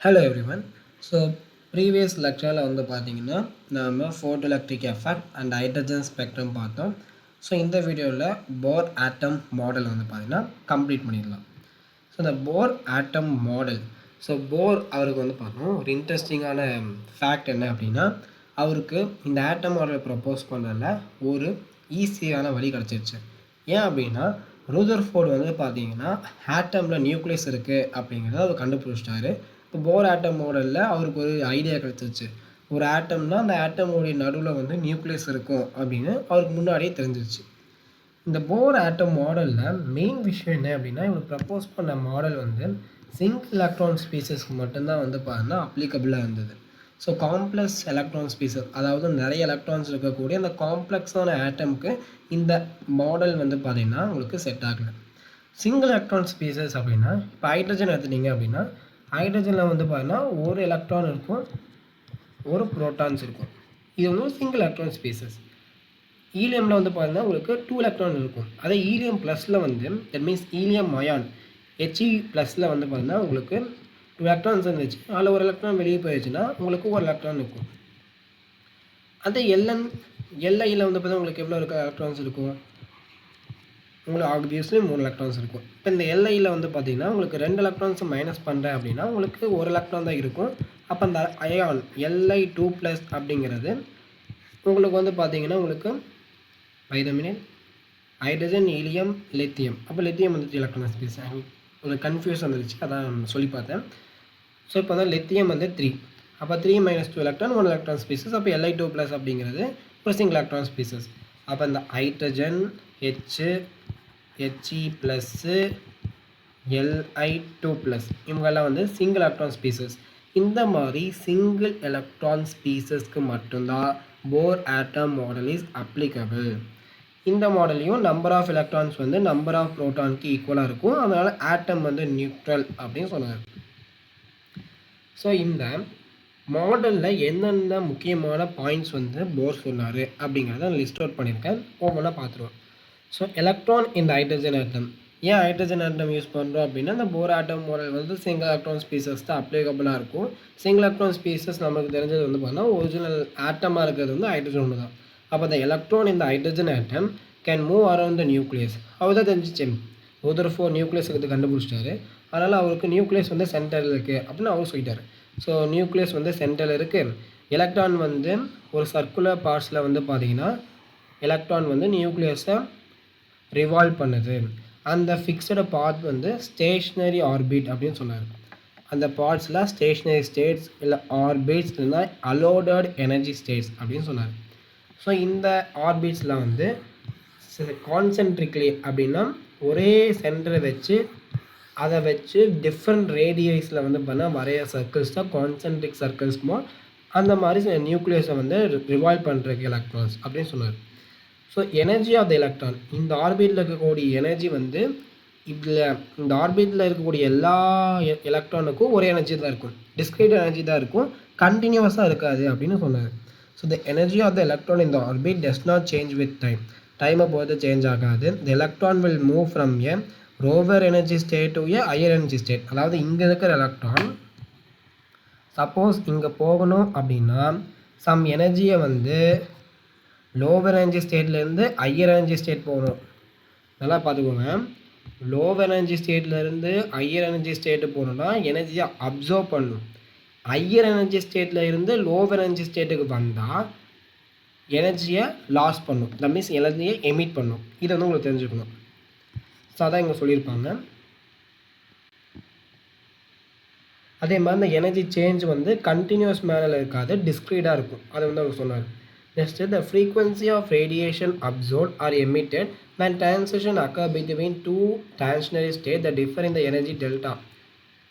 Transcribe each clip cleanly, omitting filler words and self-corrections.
Hello everyone. So previous lecture வந்து பார்த்தீங்கன்னா நாம photoelectric effect and hydrogen spectrum பார்த்தோம். ஸோ இந்த வீடியோவில் போர் ஆட்டம் மாடல் வந்து பார்த்தீங்கன்னா கம்ப்ளீட் பண்ணிடலாம். ஸோ இந்த போர் ஆட்டம் மாடல், ஸோ போர் அவருக்கு வந்து பார்த்தோம் ஒரு இன்ட்ரெஸ்டிங்கான ஃபேக்ட் என்ன அப்படின்னா, அவருக்கு இந்த ஆட்டம் மாடலை ப்ரப்போஸ் பண்ணல ஒரு ஈஸியான வழி கிடச்சிருச்சு. ஏன் அப்படின்னா, ரூதர்ஃபோர்டு வந்து பார்த்தீங்கன்னா ஆட்டமில் நியூக்ளியஸ் இருக்குது அப்படிங்கிறத அவர் கண்டுபிடிச்சிட்டாரு. இப்போ போர் ஆட்டம் மாடலில் அவருக்கு ஒரு ஐடியா கிடச்சிருச்சு. ஒரு ஆட்டம்னா அந்த ஆட்டமுடைய நடுவில் வந்து நியூக்ளியஸ் இருக்கும் அப்படின்னு அவருக்கு முன்னாடியே தெரிஞ்சிருச்சு. இந்த போர் ஆட்டம் மாடலில் மெயின் விஷயம் என்ன அப்படின்னா, இவர் ப்ரப்போஸ் பண்ண மாடல் வந்து சிங்கிள் எலக்ட்ரான் ஸ்பீசஸ்க்கு மட்டும்தான் வந்து பார்த்தீங்கன்னா அப்ளிகபிளாக இருந்தது. ஸோ காம்ப்ளெக்ஸ் எலக்ட்ரான் ஸ்பீசஸ், அதாவது நிறைய எலக்ட்ரான்ஸ் இருக்கக்கூடிய அந்த காம்ப்ளெக்ஸான ஆட்டம்க்கு இந்த மாடல் வந்து பார்த்திங்கன்னா உங்களுக்கு செட் ஆகலை. சிங்கிள் எலக்ட்ரான் ஸ்பீசஸ் அப்படின்னா, இப்போ ஹைட்ரஜன் எடுத்துட்டீங்க அப்படின்னா, ஹைட்ரஜனில் வந்து பார்த்தீங்கன்னா ஒரு எலக்ட்ரான் இருக்கும், ஒரு ப்ரோட்டான்ஸ் இருக்கும். இது வந்து சிங்கிள் எலக்ட்ரான் ஸ்பீசஸ். ஈலியமில் வந்து பார்த்தீங்கன்னா உங்களுக்கு 2 எலக்ட்ரான் இருக்கும். அதே ஈலியம் ப்ளஸில் வந்து that means helium ion He ப்ளஸில் வந்து பார்த்தீங்கன்னா உங்களுக்கு 2 எலக்ட்ரான்ஸ் இருந்துச்சு. அதில் ஒரு எலக்ட்ரான் வெளியே போயிடுச்சுன்னா உங்களுக்கு ஒரு எலக்ட்ரான் இருக்கும். அதே எல்ஐயில் வந்து பார்த்தீங்கன்னா உங்களுக்கு எவ்வளோ எலக்ட்ரான்ஸ் இருக்கும்? உங்களுக்கு ஆப்வியஸ்லி 3 எலக்ட்ரான்ஸ் இருக்கும். இப்போ இந்த எல்ஐயில் வந்து பார்த்தீங்கன்னா உங்களுக்கு 2 எலக்ட்ரான்ஸை மைனஸ் பண்ணுறேன் அப்படின்னா உங்களுக்கு ஒரு எலக்ட்ரான் தான் இருக்கும். அப்போ அந்த அயான் Li2+ அப்படிங்கிறது உங்களுக்கு வந்து பார்த்தீங்கன்னா உங்களுக்கு ஹைட்ரஜன், ஹீலியம், லித்தியம். அப்போ லித்தியம் வந்துட்டு எலக்ட்ரான் ஸ்பீஸ் உங்களுக்கு கன்ஃபியூஸ் வந்துருச்சு, அதான் சொல்லி பார்த்தேன். ஸோ இப்போ வந்து லித்தியம் வந்து 3. அப்போ 3 - 2 எலக்ட்ரான் 1 எலக்ட்ரான் ஸ்பீசஸ். அப்போ Li2+ அப்படிங்கிறது ஒரு சிங்கிள் எலக்ட்ரான் ஸ்பீசஸ். அப்போ இந்த ஹைட்ரஜன் He ப்ளஸ்ஸு Li2+ இவங்கெல்லாம் வந்து சிங்கிள் எலக்ட்ரான் ஸ்பீசஸ். இந்த மாதிரி சிங்கிள் எலக்ட்ரான் ஸ்பீசஸ்க்கு மட்டும்தான் போர் ஆட்டம் மாடல் இஸ் அப்ளிகபிள். இந்த மாடல்லையும் நம்பர் ஆஃப் எலக்ட்ரான்ஸ் வந்து நம்பர் ஆஃப் ப்ரோட்டானுக்கு ஈக்குவலாக இருக்கும். அதனால் ஆட்டம் வந்து நியூட்ரல் அப்படின்னு சொன்னார். ஸோ இந்த மாடலில் என்னென்ன முக்கியமான பாயிண்ட்ஸ் வந்து போர் சொன்னார் அப்படிங்கிறத லிஸ்ட் அவுட் பண்ணியிருக்கேன். ஒவ்வொன்றா பார்த்துருவோம். ஸோ எலக்ட்ரான் இந்த ஹைட்ரஜன் ஆட்டம், ஏன் ஹைட்ரஜன் ஆட்டம் யூஸ் பண்ணுறோம் அப்படின்னா, இந்த போர் ஆட்டம் மாடல் வந்து சிங்கிள் எலக்ட்ரான் ஸ்பீசஸ் தான் அப்ளிகபிளாக இருக்கும். சிங்கிள் எலக்ட்ரான் ஸ்பீசஸ் நமக்கு தெரிஞ்சது வந்து பார்த்தீங்கன்னா ஒரிஜினல் ஆட்டமாக இருக்கிறது வந்து ஹைட்ரஜன் ஒன்று தான். அப்போ the electron in the hydrogen atom can move around the nucleus. அவர்தான் தெரிஞ்சிச்சு ரூதர்ஃபோர்ட் நியூக்ளியஸ் கண்டுபிடிச்சிட்டாரு. அதனால் அவருக்கு நியூக்ளியஸ் வந்து சென்டரில் இருக்குது அப்படின்னு அவர் சொல்லிட்டார். ஸோ நியூக்ளியஸ் வந்து சென்டரில் இருக்குது. எலக்ட்ரான் வந்து ஒரு சர்க்குலர் பார்ட்ஸில் வந்து பார்த்தீங்கன்னா எலக்ட்ரான் வந்து நியூக்ளியஸை ரிவால்வ் பண்ணுது. அந்த ஃபிக்ஸடு பார்ட் வந்து ஸ்டேஷ்னரி ஆர்பிட் அப்படின்னு சொன்னார். அந்த பார்ட்ஸில் ஸ்டேஷ்னரி ஸ்டேட்ஸ் இல்லை ஆர்பிட்ஸ் இல்லைன்னா அலோடட் எனர்ஜி ஸ்டேட்ஸ் அப்படின்னு சொன்னார். ஸோ இந்த ஆர்பிட்ஸில் வந்து கான்சென்ட்ரிக்லி அப்படின்னா ஒரே சென்டரை வச்சு அதை வச்சு டிஃப்ரெண்ட் ரேடியஸில் வந்து பண்ணால் வரைய சர்க்கிள்ஸ் தான் கான்சென்ட்ரிக் சர்க்கிள்ஸ்மோ. அந்த மாதிரி நியூக்ளியஸை வந்து ரிவால்வ் பண்ணுறதுக்கு எலக்ட்ரான்ஸ் அப்படின்னு சொன்னார். So energy of the electron, இந்த ஆர்பிட்டில் இருக்கக்கூடிய எனர்ஜி வந்து இதில் இந்த ஆர்பிட்டில் இருக்கக்கூடிய எல்லா எலக்ட்ரானுக்கும் ஒரே எனர்ஜி தான் இருக்கும், டிஸ்க்ரீட் எனர்ஜி தான் இருக்கும், கண்டினியூவஸாக இருக்காது அப்படின்னு சொன்னார். So the energy of the electron in the orbit does not change with டைமை பொறுத்து சேஞ்ச் ஆகாது. The electron will move from a lower energy state to a higher energy state. அதாவது இங்கே இருக்கிற எலக்ட்ரான் சப்போஸ் இங்கே போகணும் அப்படின்னா சம் எனர்ஜியை வந்து லோவர் எனர்ஜி ஸ்டேட்லேருந்து ஹையர் எனர்ஜி ஸ்டேட் போகணும். நல்லா பார்த்துக்கோங்க, லோவர் எனர்ஜி ஸ்டேட்லேருந்து ஹையர் எனர்ஜி ஸ்டேட்டு போகணுன்னா எனர்ஜியை அப்சர்வ் பண்ணணும். ஹையர் எனர்ஜி ஸ்டேட்டில் இருந்து லோவர் எனர்ஜி ஸ்டேட்டுக்கு வந்தால் எனர்ஜியை லாஸ் பண்ணும், தட் மீன்ஸ் எனர்ஜியை எமிட் பண்ணும். இதை வந்து உங்களுக்கு தெரிஞ்சுக்கணும். ஸோ அதான் இங்கே சொல்லியிருப்பாங்க. அதே மாதிரி இந்த எனர்ஜி சேஞ்ச் வந்து கண்டினியூஸ் மேனில் இருக்காது, டிஸ்க்ரீட்டாக இருக்கும். அதை வந்து அவர் சொன்னார். Next the frequency of radiation absorbed or emitted when transition occur between two transitionary state that differ in the energy delta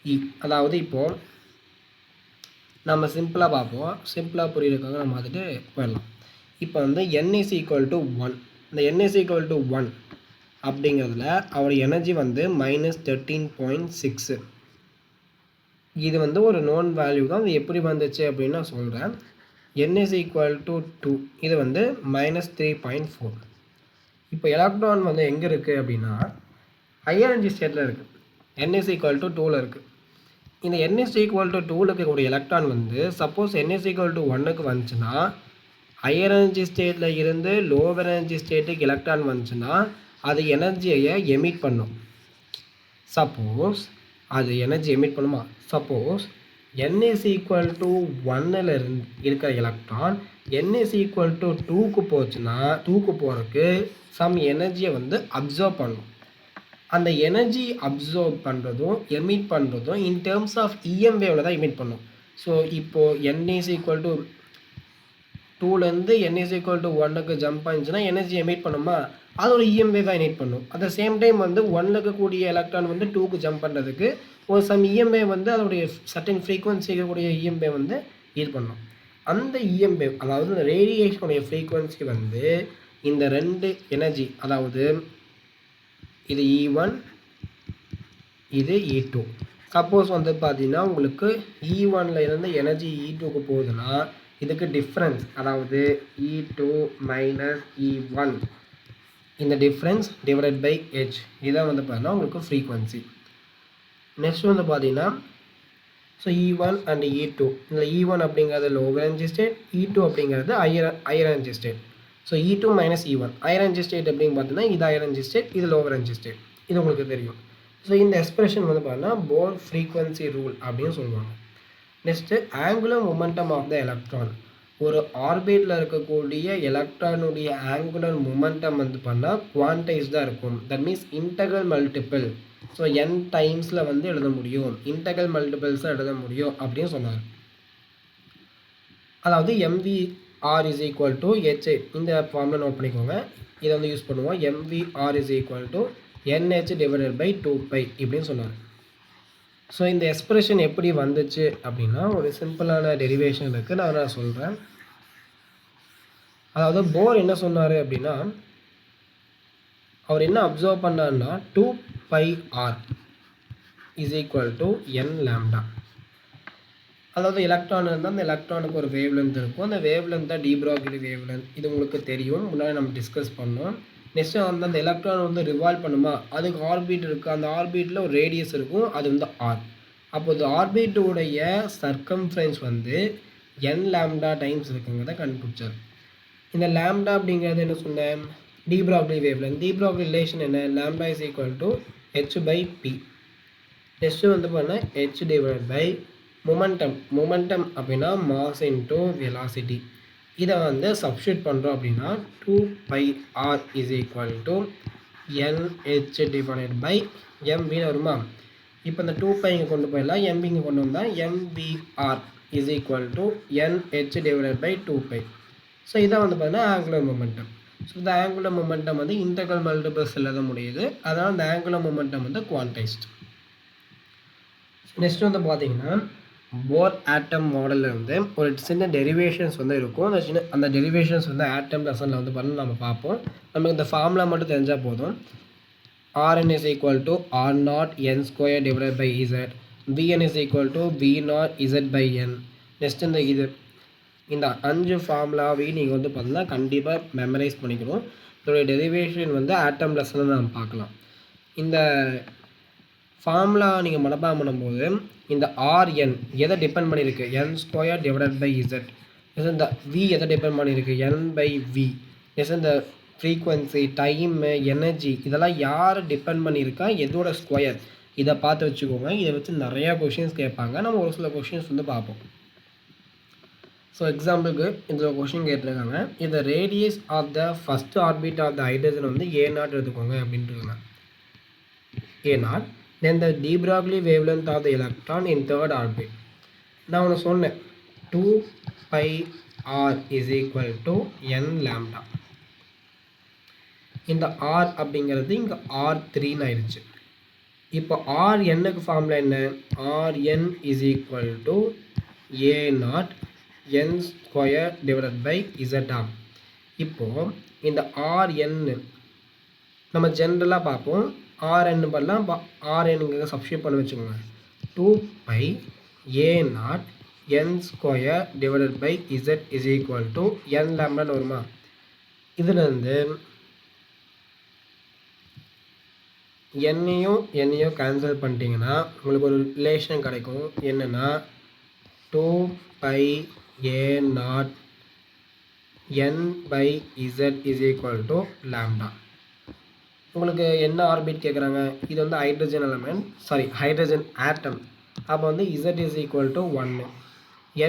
E. அதாவது இப்போது நம்ம சிம்பிளாக பார்ப்போம், சிம்பிளாக புரியுறதுக்காக நம்ம பார்த்துட்டு போயிடலாம். இப்போ வந்து n is equal to 1, இந்த n is equal to 1 அப்படிங்கிறதுல அவர் எனர்ஜி வந்து -13.6. இது வந்து ஒரு நோன் வேல்யூ தான். இது எப்படி வந்துச்சு அப்படின்னு நான் சொல்கிறேன். n is equal to 2, இது வந்து -3.4. இப்போ எலக்ட்ரான் வந்து எங்கே இருக்குது அப்படின்னா ஹையர் எனர்ஜி ஸ்டேட்டில் இருக்குது, n is equal to 2ல் இருக்குது. இந்த n is equal to 2ல இருக்கக்கூடிய எலக்ட்ரான் வந்து suppose n is equal to 1க்கு வந்துச்சுன்னா ஹையர் எனர்ஜி ஸ்டேட்டில் இருந்து லோவர் எனர்ஜி ஸ்டேட்டுக்கு எலக்ட்ரான் வந்துச்சுன்னா அது எனர்ஜியை எமிட் பண்ணும். சப்போஸ் அது எனர்ஜி எமிட் பண்ணுமா? Suppose n is equal to 1ல் இருக்கிற electron n is equal to 2க்கு போச்சுன்னா 2க்கு போகிறதுக்கு சம் எனர்ஜியை வந்து அப்சர்வ் பண்ணும். அந்த எனர்ஜி அப்சர்வ் பண்ணுறதும் எமிட் பண்ணுறதும் இன் டேர்ம்ஸ் ஆஃப் EM வேவில் தான் எமிட் பண்ணும். ஸோ இப்போது n is equal to 2லேருந்து n is equal to 1க்கு ஜம்ப் ஆனிச்சுன்னா எனர்ஜி எமிட் பண்ணுமா? அதோட EM வேவ் தான் எமிட் பண்ணும். அட் த சேம் டைம் வந்து 1ல் இருக்கக்கூடிய எலக்ட்ரான் வந்து 2க்கு ஜம்ப் பண்ணுறதுக்கு ஒரு சம் EM வேவ் வந்து அதோடைய சர்டன் ஃப்ரீக்வன்சி இருக்கக்கூடிய EM வேவ் வந்து இது பண்ணும். அந்த EM வேவ் அதாவது இந்த ரேடியேஷனுடைய ஃப்ரீக்வன்சி வந்து இந்த ரெண்டு எனர்ஜி அதாவது இது E1 இது E2. சப்போஸ் வந்து பார்த்தீங்கன்னா உங்களுக்கு E1ல் இருந்து எனர்ஜி E2க்கு போகுதுன்னா இதுக்கு டிஃப்ரென்ஸ் அதாவது E2 மைனஸ் E1 இந்த டிஃப்ரென்ஸ் டிவைடட் பை H இதான் வந்து பார்த்தீங்கன்னா உங்களுக்கு ஃப்ரீக்வன்சி. நெக்ஸ்ட் வந்து பார்த்தீங்கன்னா ஸோ E1 அண்ட் E2 இந்த E1 அப்படிங்கிறது லோவர் எனர்ஜி ஸ்டேட், E2 அப்படிங்கிறது higher energy state. So E2 minus E1 higher energy state அப்படின்னு பார்த்தீங்கன்னா இது ஹையர் எனர்ஜி ஸ்டேட், இது லோவர் எனர்ஜி ஸ்டேட். இது உங்களுக்கு தெரியும். ஸோ இந்த எக்ஸ்பிரஷன் வந்து பார்த்தீங்கன்னா போர் ஃப்ரீக்வன்சி ரூல் அப்படின்னு சொல்லுவாங்க. Next angular momentum of the electron. ஒரு ஆர்பிட்டில் இருக்கக்கூடிய எலக்ட்ரானுடைய ஆங்குலர் மொமெண்டம் வந்து பண்ணால் குவான்டைஸ்டாக இருக்கும். That means integral multiple. So n டைம்ஸில் வந்து எழுத முடியும், இன்டெக்ரல் மல்டிபிள்ஸாக எழுத முடியும் அப்படின்னு சொன்னார். அதாவது MVR is equal to HA இந்த ஃபார்மில் நோட் பண்ணிக்கோங்க. இதை வந்து யூஸ் பண்ணுவோம். MVR is equal to NH divided by 2π இப்படின்னு சொன்னார். ஸோ இந்த எக்ஸ்பிரஷன் எப்படி வந்துச்சு அப்படின்னா ஒரு சிம்பிளான டெரிவேஷன் இருக்குது, நான் சொல்கிறேன். அதாவது போர் என்ன சொன்னார் அப்படின்னா அவர் என்ன அப்சர்வ் பண்ணார்னா 2πr is equal to n lambda. அதாவது எலக்ட்ரான் இருந்தால் அந்த எலக்ட்ரானுக்கு ஒரு வேவ் லென்த் இருக்கும். அந்த வேவ் லென்த் தான் டி ப்ரோக்லி வேவ் லென்த். இது உங்களுக்கு தெரியும், முன்னாடி நம்ம டிஸ்கஸ் பண்ணோம். நெக்ஸ்ட்டு வந்து அந்த எலக்ட்ரான் வந்து ரிவால்வ் பண்ணுமா, அதுக்கு ஆர்பிட் இருக்குது. அந்த ஆர்பிட்டில் ஒரு ரேடியஸ் இருக்கும், அது வந்து ஆர். அப்போ இந்த ஆர்பிட்டுடைய சர்க்கம்ஃபரன்ஸ் வந்து n லாம்டா டைம்ஸ் இருக்குங்கிறத கண்டுபிடிச்சார். இந்த லாம்டா அப்படிங்கிறது என்ன சொன்னேன், de Broglie wave length. De Broglie relation என்ன, lambda is equal to h by p. Next வந்து பண்ணால் h divide by momentum. Momentum அப்படின்னா மாஸ் இன்டூ வெலாசிட்டி. இதை வந்து சப்ஸ்டியூட் பண்ணுறோம் அப்படின்னா 2πr is equal to NH divided by MVன்னு வருமா. இப்போ இந்த 2π இங்கே கொண்டு போயிடலாம், MV இங்கே கொண்டு வந்தால் MVR is equal to NH divided by 2π. So இதை வந்து பார்த்தீங்கன்னா ஆங்குலர் மொமெண்டம். ஸோ இந்த ஆங்குலர் மொமெண்டம் வந்து இன்டெக்ரல் மல்டிபிள்ஸ் எழுத முடியுது, அதனால் இந்த ஆங்குலர் மொமெண்டம் வந்து குவான்டைஸ்ட். நெக்ஸ்ட் வந்து பார்த்தீங்கன்னா போர் ஆட்டம் மாடலில் இருந்து ஒரு சின்ன டெரிவேஷன்ஸ் வந்து இருக்கும். அந்த டெரிவேஷன்ஸ் வந்து ஆட்டம் லெசனில் வந்து பண்ணி நம்ம பார்ப்போம். நமக்கு இந்த ஃபார்முலா மட்டும் தெரிஞ்சால் போதும். Rn is equal to R0 n square divided by Z. Vn is equal to V0 Z by n. Next இந்த 5 ஃபார்முலாவையும் நீங்கள் வந்து பார்த்தீங்கன்னா கண்டிப்பாக மெமரைஸ் பண்ணிக்கணும். இதோடைய டெரிவேஷன் வந்து ஆட்டம் லெசனில் நம்ம பார்க்கலாம். இந்த ஃபார்முலா நீங்கள் மனப்பாடம் பண்ணும்போது இந்த Rn எதை டிபெண்ட் பண்ணியிருக்கு, n square divided by Z. இந்த V எதை டிபெண்ட் பண்ணியிருக்கு, n பை V. இந்த ஃப்ரீக்வன்சி, டைமு, எனர்ஜி இதெல்லாம் யார் டிபெண்ட் பண்ணியிருக்கா, எதோட ஸ்கொயர், இதை பார்த்து வச்சுக்கோங்க. இதை வச்சு நிறையா கொஷின்ஸ் கேட்பாங்க. நம்ம ஒரு சில கொஷின்ஸ் வந்து பார்ப்போம். ஸோ எக்ஸாம்பிளுக்கு இதில் கொஷின் கேட்டிருக்காங்க, இந்த radius of the first orbit of the hydrogen வந்து A0 எடுத்துக்கோங்க அப்படின்ட்டு. A0 then the de Broglie wavelength of the electron in third orbit. நான் ஒன்று சொன்னேன் 2πr is equal to n lambda. இந்த r அப்படிங்கிறது இங்கே R3 ஆயிடுச்சு. இப்போ Rnக்கு ஃபார்முலா என்ன, Rn is equal to A0 n square divided by Z. இப்போது இந்த Rn நம்ம ஜென்ரலாக பார்ப்போம். Rn பண்ணலாம், Rnங்க சப்ஸ்டியூட் பண்ணி வச்சுக்கோங்க. 2πA0 n square divided by Z is equal to n லாம்டான்னு வருமா. இதுலேருந்து என்னையும் கேன்சல் பண்ணிட்டீங்கன்னா உங்களுக்கு ஒரு ரிலேஷன் கிடைக்கும். என்னென்னா 2πa0 n/z is equal to lambda. உங்களுக்கு என்ன ஆர்பிட் கேட்குறாங்க? இது வந்து ஹைட்ரஜன் எலமெண்ட், ஹைட்ரஜன் ஆட்டம். அப்போ வந்து z is equal to 1.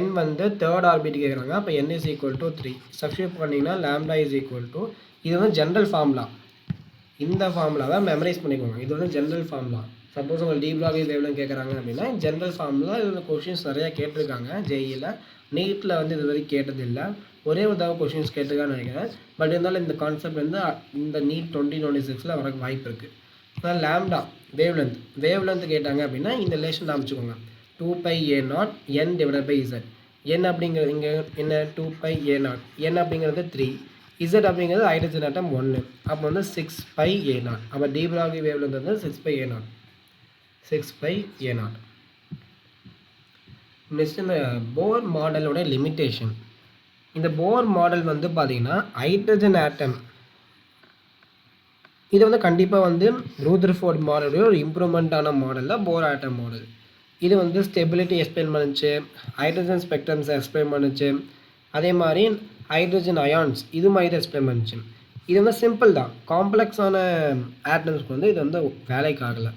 n வந்து தேர்ட் ஆர்பிட் கேட்குறாங்க. அப்போ n is equal to 3. Substitute பண்ணிங்கன்னா லாம்டா இஸ் ஈக்குவல் டு, இது வந்து ஜென்ரல் ஃபார்முலா. இந்த ஃபார்முலாவை மெமரைஸ் பண்ணிக்கோங்க. இது வந்து ஜென்ரல் ஃபார்முலா. சப்போஸ் உங்களுக்கு டி பிராக்லி வேவ்லென்த் கேட்குறாங்க அப்படின்னா ஜென்ரல் ஃபார்முலா. இதில் கொஷின்ஸ் நிறையா கேட்டிருக்காங்க ஜேஇயில். நீட்டில் வந்து இது வரைக்கும் கேட்டதில்லை. ஒரே ஒரு தடவை கொஷின்ஸ் கேட்டிருக்கான்னு நினைக்கிறேன். பட் இருந்தாலும் இந்த கான்செப்ட் வந்து இந்த நீட் 2026 வர வாய்ப்பு இருக்குது. அதான் லாம்டா வேவ்லென்த் கேட்டாங்க அப்படின்னா இந்த ரிலேஷன் அமைச்சுக்கோங்க. 2πa0 n/z. n அப்படிங்கிறது இங்கே என்ன? 2πa0. n அப்படிங்கிறது 3. z அப்படிங்கிறது ஹைட்ரஜன் ஆட்டம் 1. அப்போ வந்து 6πa0. அப்போ டி பிராக்லி வேவ்லென்த் வந்து 6πa0. நெக்ஸ்ட் இந்த போர் மாடலோட லிமிட்டேஷன். இந்த போர் மாடல் வந்து பார்த்தீங்கன்னா ஹைட்ரஜன் ஆட்டம் இது வந்து கண்டிப்பாக வந்து ரூதர்ஃபோர்ட் மாடலோட ஒரு இம்ப்ரூவ்மெண்ட்டான மாடலில் போர் ஆட்டம் மாடல். இது வந்து ஸ்டெபிலிட்டி எக்ஸ்பிளைன் பண்ணுச்சு, ஹைட்ரஜன் ஸ்பெக்ட்ரம்ஸை எக்ஸ்பிளைன் பண்ணுச்சு, அதே மாதிரி ஹைட்ரஜன் அயான்ஸ் இது மாதிரி எக்ஸ்பிளைன் பண்ணுச்சு. இது வந்து சிம்பிள் தான். காம்ப்ளெக்ஸான ஆட்டம்ஸ்க்கு வந்து இது வந்து வேலைக்கு ஆகலை.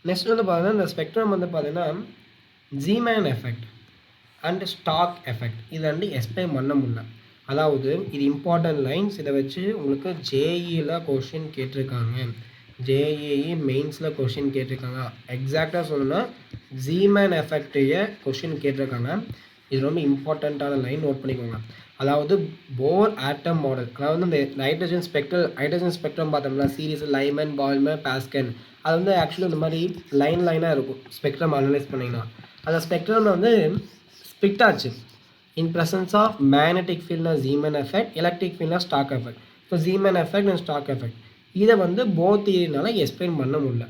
நெக்ஸ்ட் வந்து பார்த்தீங்கன்னா இந்த ஸ்பெக்ட்ரம் வந்து பார்த்தீங்கன்னா ஜீமேன் எஃபெக்ட் அண்ட் ஸ்டாக் எஃபெக்ட் இது வந்து எக்ஸ்பிளைன் பண்ண முடியல. அதாவது இது இம்பார்ட்டன்ட் லைன்ஸ். இதை வச்சு உங்களுக்கு ஜேஇயில் கொஷின் கேட்டிருக்காங்க, ஜேஇஇ மெயின்ஸில் கொஷின் கேட்டிருக்காங்க. எக்ஸாக்டாக சொல்லணும்னா ஜீமேன் எஃபெக்டையே கொஷின் கேட்டிருக்காங்க. இது ரொம்ப இம்பார்ட்டண்ட்டான லைன், நோட் பண்ணிக்கோங்க. அதாவது போர் ஆட்டம் மாடல், அதாவது இந்த ஹைட்ரஜன் ஸ்பெக்ட்ரம் பார்த்தோம்னா சீரீஸ் லைமன், பால்மர், பாஸ்கன். அது வந்து ஆக்சுவலி இந்த மாதிரி லைனாக இருக்கும். ஸ்பெக்ட்ரம் அனலைஸ் பண்ணிங்கன்னா அந்த ஸ்பெக்ட்ரம் வந்து ஸ்பிட் ஆச்சு. இன் ப்ரெசன்ஸ் ஆஃப் மேக்னெட்டிக் ஃபீல்ட்னா ஜீமன் எஃபெக்ட், எலக்ட்ரிக் ஃபீல்ட்னா Stark effect. So Zeeman effect and Stark effect இதை வந்து போத் தியரினால எக்ஸ்பிளைன் பண்ண முடியல.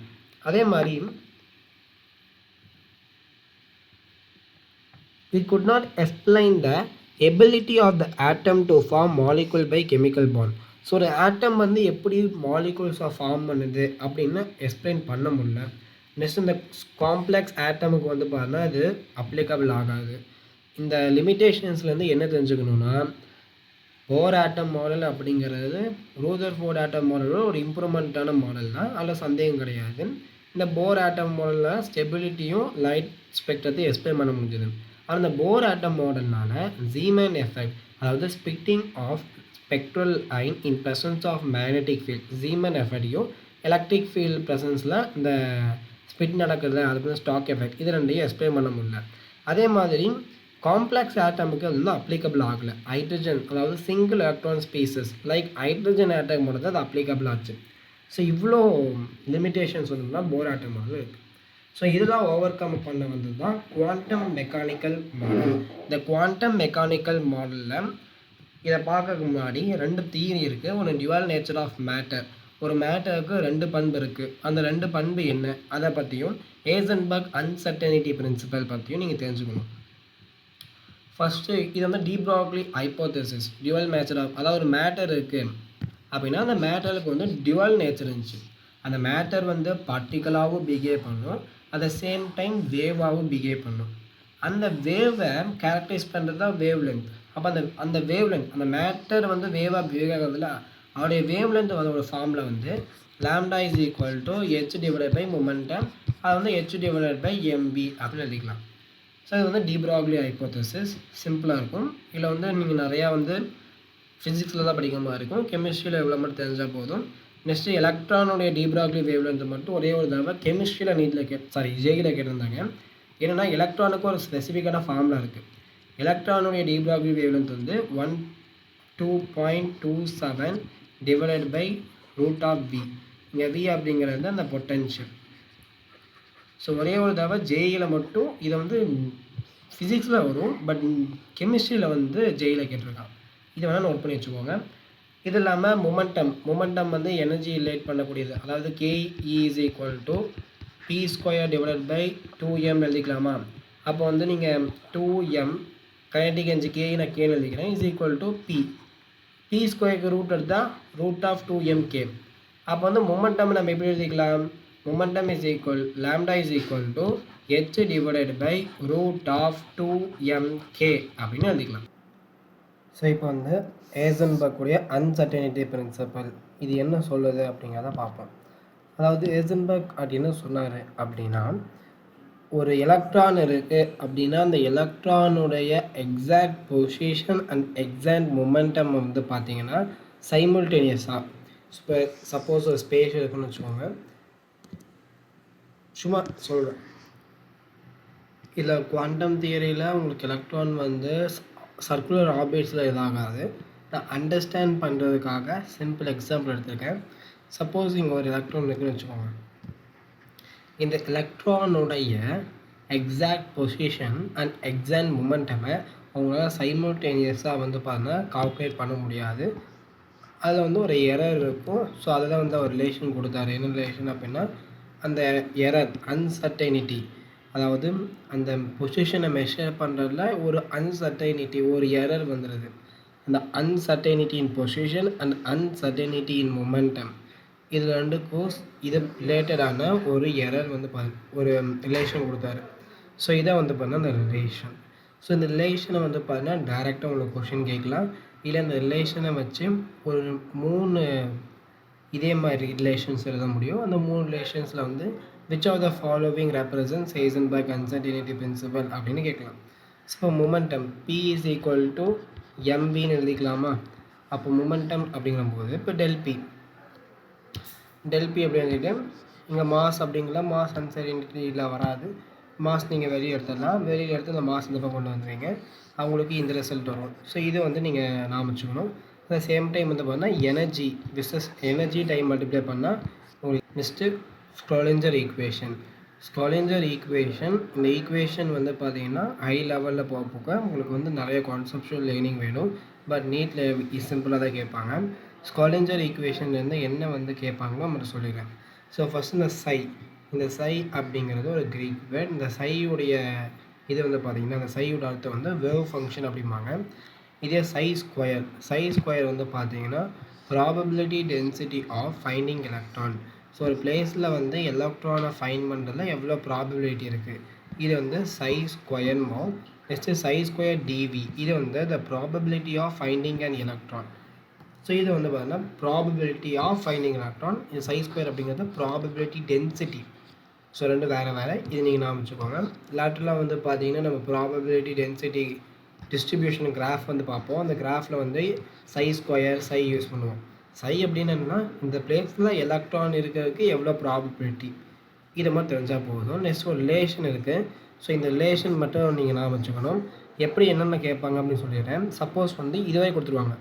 அதே மாதிரி we could not explain the ability of the atom to form molecule by chemical bond. So ஒரு ஆட்டம் வந்து எப்படி மாலிகுல்ஸாக ஃபார்ம் பண்ணுது அப்படின்னு எக்ஸ்பிளைன் பண்ண முடியல. நெக்ஸ்ட் இந்த காம்ப்ளெக்ஸ் ஆட்டமுக்கு வந்து பார்த்தா அது அப்ளிகபிள் ஆகாது. இந்த லிமிட்டேஷன்ஸ்லேருந்து என்ன தெரிஞ்சுக்கணுன்னா போர் ஆட்டம் மாடல் அப்படிங்கிறது ரூதர்ஃபோர்ட் ஆட்டம் மாடலோட ஒரு இம்ப்ரூவ்மெண்ட்டான மாடல் தான், அதில் சந்தேகம் கிடையாது. இந்த போர் ஆட்டம் மாடலில் ஸ்டெபிலிட்டியும் லைட் ஸ்பெக்ட்ரத்தையும் எக்ஸ்பிளைன் பண்ண முடிஞ்சது. ஆனால் இந்த போர் ஆட்டம் மாடல்னால ஜீமேன் எஃபெக்ட், அதாவது ஸ்பிட்டிங் ஆஃப் ஸ்பெக்ட்ரல் அயன் in presence of magnetic field, Zeeman எஃபெக்டையும் எலக்ட்ரிக் ஃபீல்ட் ப்ரெசன்ஸில் இந்த ஸ்பிட் நடக்கிறது, அதுக்கு ஸ்டாக் எஃபெக்ட், இது ரெண்டையும் எக்ஸ்பிளைன் பண்ண முடியல. அதே மாதிரி காம்ப்ளெக்ஸ் ஆட்டமுக்கு அது வந்து அப்ளிகபிள் ஆகலை. ஹைட்ரஜன், அதாவது single electron species like hydrogen atom மட்டும் தான் அது அப்ளிகபிள் ஆச்சு. ஸோ இவ்வளோ லிமிட்டேஷன்ஸ் வந்து தான் போர் ஆட்டம் மாடல் இருக்குது. ஸோ இதுதான் ஓவர் கம் பண்ண வந்தது தான் குவாண்டம் மெக்கானிக்கல் மாடல். இந்த குவாண்டம் மெக்கானிக்கல் மாடலில் இதை பார்க்கறதுக்கு முன்னாடி 2 தியரி இருக்குது. ஒன்று டியூவல் நேச்சர் ஆஃப் மேட்டர், ஒரு மேட்டருக்கு 2 பண்பு இருக்குது. அந்த 2 பண்பு என்ன அதை பற்றியும் ஹேசன்பர்க் அன்சர்டனிட்டி பிரின்சிபல் பற்றியும் நீங்கள் தெரிஞ்சுக்கணும். ஃபஸ்ட்டு இது வந்து de Broglie hypothesis, dual nature of, அதாவது ஒரு மேட்டர் இருக்குது அப்படின்னா அந்த மேட்டருக்கு வந்து டியூவல் நேச்சர் இருந்துச்சு. அந்த மேட்டர் வந்து பார்ட்டிக்கலாகவும் பிஹேவ் பண்ணும், அட் த சேம் டைம் வேவாகவும் பிஹேவ் பண்ணும். அந்த வேவை கேரக்டரைஸ் பண்ணுறது தான் வேவ் லென்த். அப்போ அந்த வேவ் லென்த், அந்த மேட்டர் வந்து வேவாக பிஹேவ் ஆகிறதுல அவருடைய வேவ் லென்த் அதோட ஃபார்மில் வந்து lambda is equal to H divided by momentum, அது வந்து ஹெச் டிவைடட் பை எம்பி அப்படின்னு எழுதிக்கலாம். ஸோ இது வந்து டி பிராக்லி ஹைப்போதேசிஸ், சிம்பிளாக இருக்கும். இதில் வந்து நீங்கள் நிறையா வந்து ஃபிசிக்ஸில் தான் படிக்கிற மாதிரி இருக்கும், கெமிஸ்ட்ரியில் எவ்வளோ மட்டும் தெரிஞ்சால் போதும். நெக்ஸ்ட்டு எலக்ட்ரானுடைய டி பிராக்லி வேவ் லென்த் மட்டும் ஒரே ஒரு தடவை கெமிஸ்ட்ரியில் ஜேயில் கேட்டிருந்தாங்க. ஏன்னா எலக்ட்ரானுக்கு ஒரு ஸ்பெசிஃபிக்கான ஃபார்முலா இருக்குது. எலக்ட்ரானுடைய டி பிராக்லி வேவ் லென்த் வந்து 12.27 divided by root of V. இங்கே வி அப்படிங்கிறது அந்த பொட்டன்ஷியல். ஸோ ஒரே ஒரு தடவை ஜேயில் மட்டும் இதை வந்து ஃபிசிக்ஸில் வரும், பட் கெமிஸ்ட்ரியில் வந்து ஜேயில் கேட்டிருக்கான். இதை வேணால் நோட் பண்ணி வச்சுக்கோங்க. இது இல்லாமல் மொமெண்டம் வந்து எனர்ஜி ரிலேட் பண்ணக்கூடியது. அதாவது KE is equal to P² divided by 2m எழுதிக்கலாமா? அப்போ வந்து நீங்கள் 2m கைனடிக் எனர்ஜி K நான் K எழுதிக்கிறேன் is equal to P. P² root எடுத்தால் ரூட் ஆஃப் 2mk. அப்போ வந்து மொமெண்டம் நம்ம எப்படி எழுதிக்கலாம்? Momentum is equal lambda is equal to h divided by root of 2mk அப்படின்னு எழுதிக்கலாம். ஸோ இப்போ வந்து ஹேசன்பர்க் உடைய அன்சர்டனிட்டி பிரின்சிபல் இது என்ன சொல்லுது அப்படிங்கிறத பார்ப்போம். அதாவது ஹேசன்பர்க் அது என்ன சொன்னார் அப்படின்னா, ஒரு எலக்ட்ரான் இருக்குது அப்படின்னா அந்த எலக்ட்ரானுடைய exact position and exact momentum வந்து பார்த்தீங்கன்னா சைமல்டேனியஸாக இப்போ சப்போஸ் ஒரு ஸ்பேஸ் இருக்குன்னு வச்சுக்கோங்க, சும்மா சொல்கிறேன். இல்லை குவாண்டம் தியரியில் உங்களுக்கு எலக்ட்ரான் வந்து சர்க்குலர் ஆர்பிட்ஸில் இதாகாது. நான் அண்டர்ஸ்டாண்ட் பண்ணுறதுக்காக சிம்பிள் எக்ஸாம்பிள் எடுத்திருக்கேன். சப்போஸ் இங்கே ஒரு எலக்ட்ரான் இருக்குன்னு வச்சுக்கோங்க, இந்த எலக்ட்ரானுடைய எக்ஸாக்ட் பொசிஷன் அண்ட் எக்ஸாக்ட் மொமெண்டமை அவங்களால சைமல்டேனியஸாக வந்து பார்த்தீங்கன்னா கால்குலேட் பண்ண முடியாது. அதில் வந்து ஒரு எரர் இருக்கும். ஸோ அதில் வந்து அவர் ரிலேஷன் கொடுத்தாரு. என்ன ரிலேஷன் அப்படின்னா, அந்த எரர் அன்சர்டைனிட்டி, அதாவது அந்த பொசிஷனை மெஷர் பண்ணுறதுல ஒரு அன்சர்டைனிட்டி, ஒரு எரர் வந்துடுது. அந்த uncertainty in position and uncertainty in momentum, இது ரெண்டுக்கும் இது ரிலேட்டடான ஒரு எரர் வந்து ஒரு ரிலேஷன் கொடுத்தாரு. ஸோ இதை வந்து பார்த்தீங்கன்னா அந்த ரிலேஷன். ஸோ இந்த ரிலேஷனை வந்து பார்த்தீங்கன்னா டைரெக்டாக உங்களுக்கு கொஷின் கேட்கலாம். இல்லை இந்த ரிலேஷனை வச்சு ஒரு 3 இதே மாதிரி ரிலேஷன்ஸ் எழுத முடியும். அந்த 3 ரிலேஷன்ஸில் வந்து which of the following represents Heisenberg uncertainty principle அப்படின்னு கேட்கலாம். So momentum P is equal to mvன்னு எழுதிக்கலாமா? அப்போ மொமெண்டம் அப்படிங்கும்போது இப்போ ΔP அப்படி எழுதிட்டு இங்கே மாஸ் அப்படிங்கலாம், மாஸ் அன்சர்டனிட்டியில் வராது. மாஸ் நீங்கள் வெளியே எடுத்துடலாம். வெளியில் எடுத்து அந்த மாஸ் இந்த பக்கம் கொண்டு வந்துடுவீங்க, அவங்களுக்கு இந்த ரிசல்ட் வரும். ஸோ இது வந்து நீங்கள் ஞாபகம் வச்சுக்கணும். அட் த சேம் டைம் வந்து பார்த்தீங்கன்னா energy versus energy time multiply பண்ணால் உங்களுக்கு நெக்ஸ்ட்டு ஸ்க்ரோலிஞ்சர் ஈக்குவேஷன். இந்த ஈக்குவேஷன் வந்து பார்த்தீங்கன்னா ஹை லெவலில் போக உங்களுக்கு வந்து நிறைய கான்செப்ஷுவல் லேர்னிங் வேணும். பட் நீட்டில் சிம்பிளாக தான் கேட்பாங்க. ஸ்க்ரோலிஞ்சர் ஈக்குவேஷன்லேருந்து என்ன வந்து கேட்பாங்களோ நம்ம சொல்லிடுறேன். ஸோ ஃபஸ்ட் இந்த சை அப்படிங்கிறது ஒரு க்ரீக் வேர்ட். இந்த சையுடைய இது வந்து பார்த்திங்கன்னா அந்த சையோட அர்த்தம் வந்து வேவ் ஃபங்க்ஷன் அப்படிம்பாங்க. இதே சை ஸ்கொயர் வந்து பார்த்தீங்கன்னா probability density of finding electron. So ஒரு பிளேஸில் வந்து எலக்ட்ரானை ஃபைண்ட் பண்ணுறதுல எவ்வளோ ப்ராபபிலிட்டி இருக்குது, இது வந்து சை ஸ்கொயர்மோ. நெக்ஸ்ட்டு சை ஸ்கொயர் டிவி, இது வந்து the probability of finding and electron. So இது வந்து பார்த்தீங்கன்னா ப்ராபபிலிட்டி ஆஃப் ஃபைண்டிங் எலக்ட்ரான். இது சை ஸ்கொயர் அப்படிங்கிறது ப்ராபபிலிட்டி டென்சிட்டி. ஸோ ரெண்டு வேறு இது நீங்கள் ஞாபகம் வச்சுக்கோங்க. லேட்டரலாக வந்து பார்த்தீங்கன்னா நம்ம ப்ராபபிலிட்டி டென்சிட்டி டிஸ்ட்ரிபியூஷன் கிராஃப் வந்து பார்ப்போம். அந்த கிராஃபில் வந்து சை ஸ்கொயர் சை யூஸ் பண்ணுவோம். சை அப்படின்னு என்னென்னா இந்த பிளேஸில் எலக்ட்ரான் இருக்கிறதுக்கு எவ்வளோ ப்ராபபிலிட்டி, இதை மட்டும் தெரிஞ்சால் போதும். நெக்ஸ்ட் ஒரு ரிலேஷன் இருக்குது. ஸோ இந்த ரிலேஷன் மட்டும் நீங்கள் ஞாபகம் வச்சுக்கணும். எப்படி என்னென்ன கேட்பாங்க அப்படின்னு சொல்லிடுறேன். சப்போஸ் வந்து இதுவே கொடுத்துருவாங்க,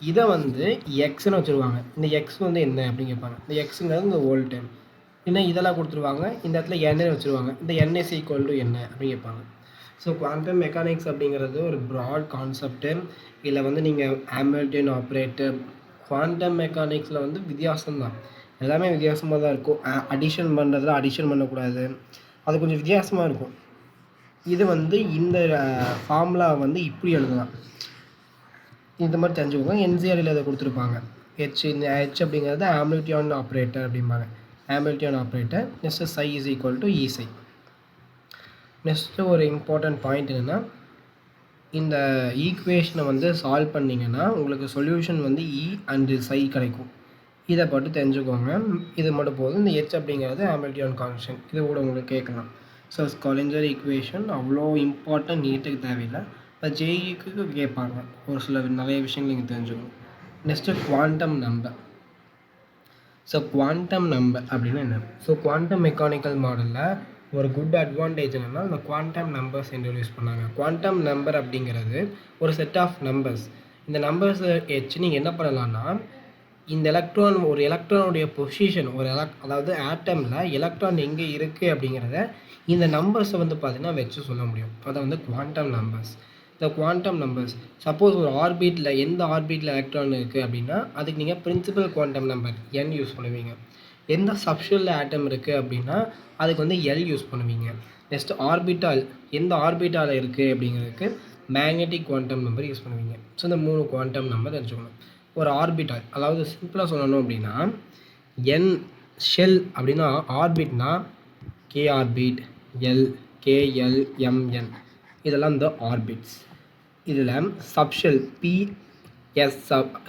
இதை வந்து எக்ஸ்ன்னு வச்சுருவாங்க. இந்த எக்ஸ் வந்து என்ன அப்படின்னு கேட்பாங்க. இந்த எக்ஸுங்கிறது இந்த வோல்ட்டு. இல்லை இதெல்லாம் கொடுத்துருவாங்க, இந்த இடத்துல எண்ணெய் வச்சுருவாங்க. இந்த என்எஸ் ஈக்குவல் டு என்ன அப்படின்னு கேட்பாங்க. ஸோ குவாண்டம் மெக்கானிக்ஸ் அப்படிங்கிறது ஒரு ப்ராட் கான்செப்ட்டு. இதில் வந்து நீங்கள் ஹாமில்டன் ஆப்ரேட்டர், குவாண்டம் மெக்கானிக்ஸில் வந்து வித்தியாசம்தான், எல்லாமே வித்தியாசமாக தான் இருக்கும். அடிஷன் பண்ணுறதுல அடிஷன் பண்ணக்கூடாது, அது கொஞ்சம் வித்தியாசமாக இருக்கும். இது வந்து இந்த ஃபார்முலா வந்து இப்படி எழுதலாம், இந்த மாதிரி தெரிஞ்சுக்கோங்க. என்சிஆரில் இதை கொடுத்துருப்பாங்க. இந்த ஹெச் அப்படிங்கிறது ஹாமில்டன் ஆப்ரேட்டர் அப்படிம்பாங்க, Hamilton operator. Next psi is equal to இசை. நெக்ஸ்ட்டு ஒரு இம்பார்ட்டன்ட் பாயிண்ட் என்னென்னா, இந்த ஈக்குவேஷனை வந்து சால்வ் பண்ணிங்கன்னா உங்களுக்கு சொல்யூஷன் வந்து இ அண்டு சை கிடைக்கும். இதை பட்டு தெரிஞ்சுக்கோங்க, இது மட்டும் போதும். இந்த ஹெச் அப்படிங்கிறது ஹாமில்டன் கான்ஸ்டன்ட், இது கூட உங்களுக்கு கேட்கலாம். ஸோ ஸ்காலிஞ்சர் ஈக்குவேஷன் அவ்வளோ இம்பார்ட்டன்ட், நீட்டுக்கு தேவையில்லை. இப்போ ஜேஇக்கு கேட்பாங்க, ஒரு சில நிறைய விஷயங்கள் நீங்கள் தெரிஞ்சுக்கணும். Next quantum number. So quantum number அப்படின்னா என்ன? ஸோ குவாண்டம் மெக்கானிக்கல் மாடலில் ஒரு குட் அட்வான்டேஜ் என்னென்னா இந்த குவாண்டம் நம்பர்ஸ் இன்ட்ரடியூஸ் பண்ணாங்க. குவாண்டம் நம்பர் அப்படிங்கிறது ஒரு செட் ஆஃப் நம்பர்ஸ். இந்த நம்பர்ஸை வச்சு நீங்கள் என்ன பண்ணலான்னா, இந்த ஒரு எலக்ட்ரானுடைய பொசிஷன், அதாவது ஆட்டமில் எலக்ட்ரான் எங்கே இருக்குது அப்படிங்கிறத இந்த நம்பர்ஸை வந்து பார்த்திங்கன்னா வச்சு சொல்ல முடியும். அதை வந்து குவாண்டம் நம்பர்ஸ். இந்த குவாண்டம் நம்பர்ஸ் சப்போஸ் ஒரு ஆர்பிட்டில், எந்த ஆர்பிட்டில் எலக்ட்ரான் இருக்குது அப்படின்னா அதுக்கு நீங்கள் principal quantum number n use பண்ணுவீங்க. எந்த சப்ஷெல்லில் ஆட்டம் இருக்குது அப்படின்னா அதுக்கு வந்து L யூஸ் பண்ணுவீங்க. நெக்ஸ்ட் ஆர்பிட்டால், எந்த ஆர்பிட்டால் இருக்குது அப்படிங்கிறதுக்கு மேக்னெட்டிக் குவாண்டம் நம்பர் யூஸ் பண்ணுவீங்க. ஸோ இந்த 3 குவாண்டம் நம்பர் தெரிஞ்சுக்கணும். ஒரு ஆர்பிட்டால், அதாவது சிம்பிளாக சொல்லணும் அப்படின்னா என் ஷெல் அப்படின்னா ஆர்பிட்னா K orbit, L, KL, MN இதெல்லாம் இந்த ஆர்பிட்ஸ். இதில் subshell p s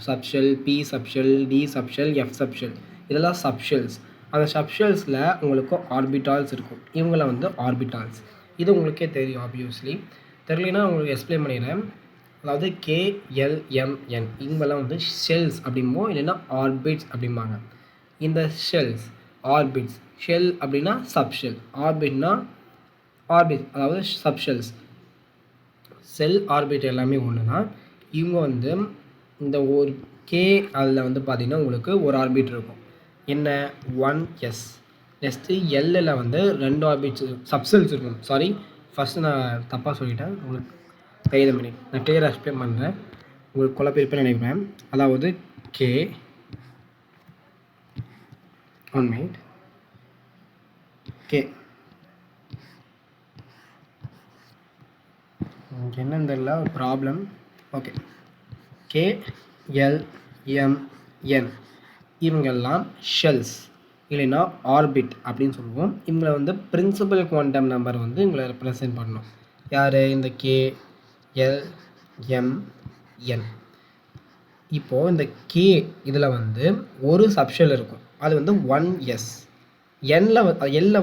subshell, p subshell, d subshell, f subshell இதெல்லாம் சப்ஷெல்ஸ். அந்த சப்ஷெல்ஸில் உங்களுக்கு ஆர்பிட்டால்ஸ் இருக்கும். இவங்கள வந்து ஆர்பிட்டால்ஸ். இது உங்களுக்கே தெரியும் ஆப்வியஸ்லி. தெரியலனா உங்களுக்கு எக்ஸ்பிளைன் பண்ணிடுறேன். அதாவது கேஎல்எம்என் இவங்கெல்லாம் வந்து ஷெல்ஸ் அப்படிம்போம், இல்லைன்னா ஆர்பிட்ஸ் அப்படிம்பாங்க. இந்த ஷெல்ஸ் ஆர்பிட்ஸ், ஷெல் அப்படின்னா சப்ஷெல், ஆர்பிட்னா ஆர்பிட் அதாவது சப்ஷெல்ஸ். செல் ஆர்பிட் எல்லாமே ஒன்று தான். இவங்க வந்து இந்த ஒரு கே அதில் வந்து பார்த்திங்கன்னா உங்களுக்கு ஒரு ஆர்பிட் இருக்கும். என்ன 1s. நெக்ஸ்ட்டு எல்லில் வந்து 2 ஆர்பிட்ஸ் சப்செல்ஸ் இருக்கும். சாரி, ஃபஸ்ட்டு நான் தப்பாக சொல்லிட்டேன். உங்களுக்கு கைத மினிட் நான் கிளியராக எக்ஸ்பிளைன் பண்ணுறேன். உங்களுக்கு குழப்பிருப்பேன்னு நினைக்கிறேன். அதாவது கே 1 மினிட் கே என்னன்னு தெரியல, ஒரு ப்ராப்ளம். ஓகே, கேஎல்எம்என் இவங்கெல்லாம் ஷெல்ஸ் இல்லைன்னா ஆர்பிட் அப்படின்னு சொல்லுவோம். இவங்களை வந்து பிரின்சிபல் குவாண்டம் நம்பர் வந்து இவங்களை ரெப்ரசன்ட் பண்ணணும். யார்? இந்த கேஎல்எம்என். இப்போது இந்த கே இதில் வந்து ஒரு சப்ஷெல் இருக்கும், அது வந்து 1s. எல்ல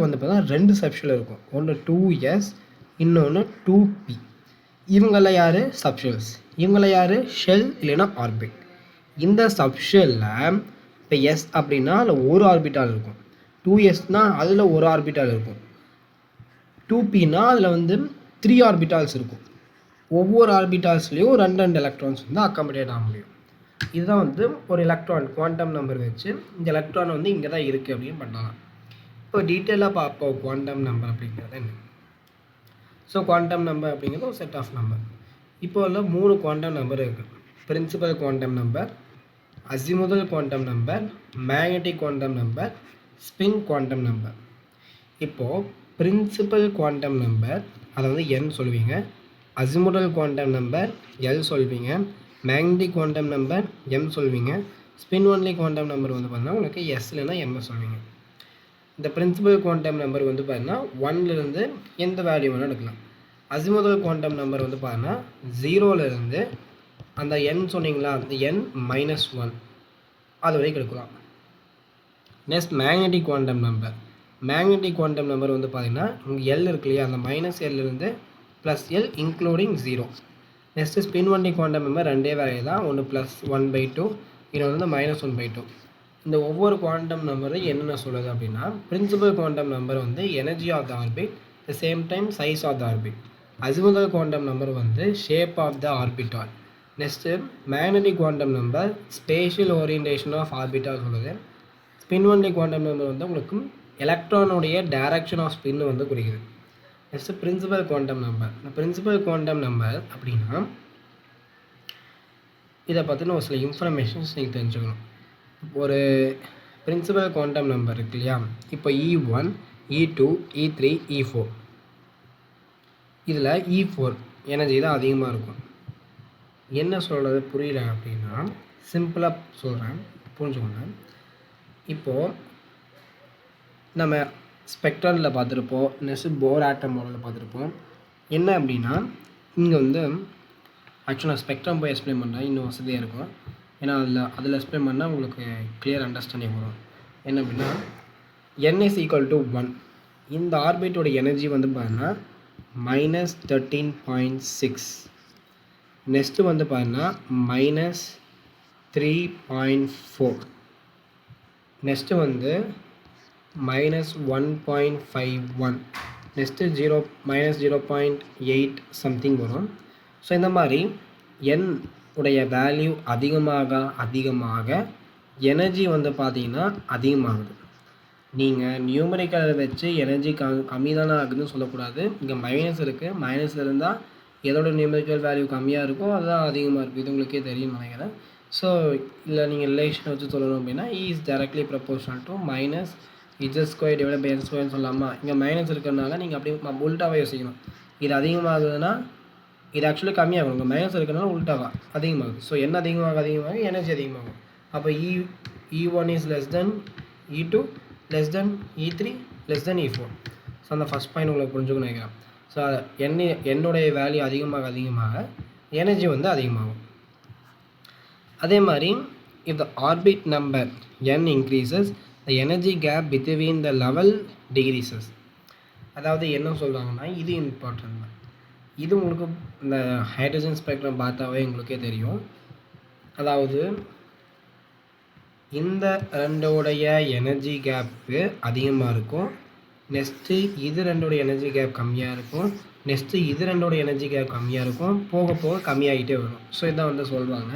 வந்து பார்த்தா 2 சப்ஷெல் இருக்கும், ஒன்று 2s, இன்னொன்று 2p. இவங்கள யார்? சப்ஷெல்ஸ். இவங்கள யார்? ஷெல் இல்லைன்னா ஆர்பிட். இந்த சப்ஷெல்லில் இப்போ எஸ் அப்படின்னா அதில் ஒரு ஆர்பிட்டால் இருக்கும், 2sனால் அதில் ஒரு ஆர்பிட்டால் இருக்கும், 2pனா அதில் வந்து 3 ஆர்பிட்டால்ஸ் இருக்கும். ஒவ்வொரு ஆர்பிட்டால்ஸ்லேயும் 2 எலக்ட்ரான்ஸ் வந்து அக்காமடேட் ஆக முடியும். இதுதான் வந்து ஒரு எலக்ட்ரான் குவாண்டம் நம்பர் வச்சு இந்த எலக்ட்ரான் வந்து இங்கே தான் இருக்குது அப்படின்னு பண்ணலாம். இப்போ டீட்டெயிலாக பார்ப்போம் குவாண்டம் நம்பர் அப்படிங்கிறது என்ன. ஸோ குவாண்டம் நம்பர் அப்படிங்கிறது ஒரு செட் ஆஃப் நம்பர். இப்போ உள்ள 3 குவாண்டம் நம்பர் இருக்குது. Principal quantum number, azimuthal quantum number, magnetic quantum number, spin quantum number. இப்போது பிரின்சிபல் குவாண்டம் நம்பர் அதை வந்து n சொல்லுவீங்க, அசிமுதல் குவாண்டம் நம்பர் எல் சொல்வீங்க, மேக்னெட்டிக் குவாண்டம் நம்பர் m சொல்வீங்க, ஸ்பின் ஒன்லி குவாண்டம் நம்பர் வந்து பார்த்தீங்கன்னா உங்களுக்கு s இல்லைன்னா m சொல்வீங்க. இந்த பிரின்சிபல் குவாண்டம் நம்பர் வந்து பார்த்தீங்கன்னா 1லேருந்து எந்த வேல்யூ வேணால் எடுக்கலாம். அசிமுதல் குவாண்டம் நம்பர் வந்து பார்த்தீங்கன்னா 0லேருந்து அந்த n சொன்னீங்களா, அந்த n -1 அது வரைக்கும் எடுக்கலாம். Next magnetic quantum number. Magnetic quantum number வந்து பார்த்தீங்கன்னா இங்கே எல் இருக்கு இல்லையா, அந்த -Lலேருந்து +L including 0. Next spin only quantum number 2 value தான், ஒன்று +1/2, இன்னொன்று வந்து -1/2. இந்த ஒவ்வொரு குவாண்டம் நம்பரும் என்னென்ன சொல்லுது அப்படின்னா, பிரின்சிபல் குவாண்டம் நம்பர் வந்து energy of the orbit, the same time size of the orbit. Azimuthal quantum number வந்து shape of the orbital. Next magnetic quantum number spatial orientation of orbital சொல்லுது. ஸ்பின் ஒன்லி குவாண்டம் நம்பர் வந்து உங்களுக்கு எலக்ட்ரானுடைய direction of spin வந்து குறிக்குது. Next principal quantum number. இந்த principal quantum number அப்படின்னா இதை பற்றின ஒரு சில இன்ஃபர்மேஷன்ஸ் நீங்கள் தெரிஞ்சுக்கணும். ஒரு பிரின்சிபல் குவாண்டம் நம்பர் இருக்கு இல்லையா, இப்போ E1, E2, E3, E4. இதில் E4 எனர்ஜி தான் அதிகமாக இருக்கும். என்ன சொல்கிறது புரியல அப்படின்னா சிம்பிளாக சொல்கிறேன், புரிஞ்சுக்கோங்க. இப்போது நம்ம ஸ்பெக்ட்ரமில் பார்த்துருப்போம், நெக்ஸ்ட் போர் ஆட்டம் மாடலில் பார்த்துருப்போம். என்ன அப்படின்னா இங்கே வந்து ஆக்சுவலாக ஸ்பெக்ட்ரம் போய் எக்ஸ்பிளைன் பண்ணுறேன், இன்னும் வசதியாக இருக்கும். ஏன்னா அதில் எக்ஸ்பிளைன் பண்ணால் உங்களுக்கு கிளியர் அண்டர்ஸ்டாண்டிங் வரும். என்ன அப்படின்னா n is equal to 1. இந்த ஆர்பிட்டோட எனர்ஜி வந்து பார்த்தீங்கன்னா -13.6. நெக்ஸ்ட்டு வந்து பார்த்தீங்கன்னா -3.4. நெக்ஸ்ட்டு வந்து -1.51. நெக்ஸ்ட்டு -0.8 சம்திங் வரும். ஸோ இந்த மாதிரி n உடைய வேல்யூ அதிகமாக எனர்ஜி வந்து பார்த்தீங்கன்னா அதிகமாகுது. நீங்கள் நியூமரிக்கல் வச்சு எனர்ஜி கம்மி தானே ஆகுதுன்னு சொல்லக்கூடாது. இங்கே மைனஸ் இருக்குது, மைனஸில் இருந்தால் எதோட நியூமரிக்கல் வேல்யூ கம்மியாக இருக்கோ அதுதான் அதிகமாக இருக்குது. இது உங்களுக்கே தெரியும் நினைக்கிறேன். ஸோ இல்லை நீங்கள் ரிலேஷன் வச்சு சொல்லணும் அப்படின்னா is directly proportional to -z² divide by n² சொல்லலாமா. இங்கே மைனஸ் இருக்கிறதுனால நீங்கள் அப்படி உல்ட்டாவே யோசிக்கணும். இது அதிகமாகுதுன்னா இது ஆக்சுவலி கம்மியாகும். உங்கள் மைனஸ் இருக்கிறனால உள்டாவா அதிகமாகும். ஸோ என்ன அதிகமாக எனர்ஜி அதிகமாகும். அப்போ E1 is less than E2 less than E3 less than E4. So அந்த ஃபஸ்ட் பாயிண்ட் உங்களுக்கு புரிஞ்சுக்கணும் நினைக்கிறேன். ஸோ என்னுடைய வேல்யூ அதிகமாக எனர்ஜி வந்து அதிகமாகும். அதே மாதிரி if the orbit number n increases the energy gap between the level decreases. அதாவது என்ன சொல்கிறாங்கன்னா இது இம்பார்ட்டன்ட் தான். இது உங்களுக்கு இந்த ஹைட்ரஜன் ஸ்பெக்ட்ரம் பார்த்தாவே உங்களுக்கே தெரியும். அதாவது இந்த ரெண்டோடைய எனர்ஜி கேப்பு அதிகமாக இருக்கும். நெக்ஸ்ட்டு இது ரெண்டோடைய எனர்ஜி கேப் கம்மியாக இருக்கும். நெக்ஸ்ட்டு இது ரெண்டோட எனர்ஜி கேப் கம்மியாக இருக்கும். போக போக கம்மியாகிட்டே வரும். ஸோ இதான் வந்து சொல்லுவாங்க.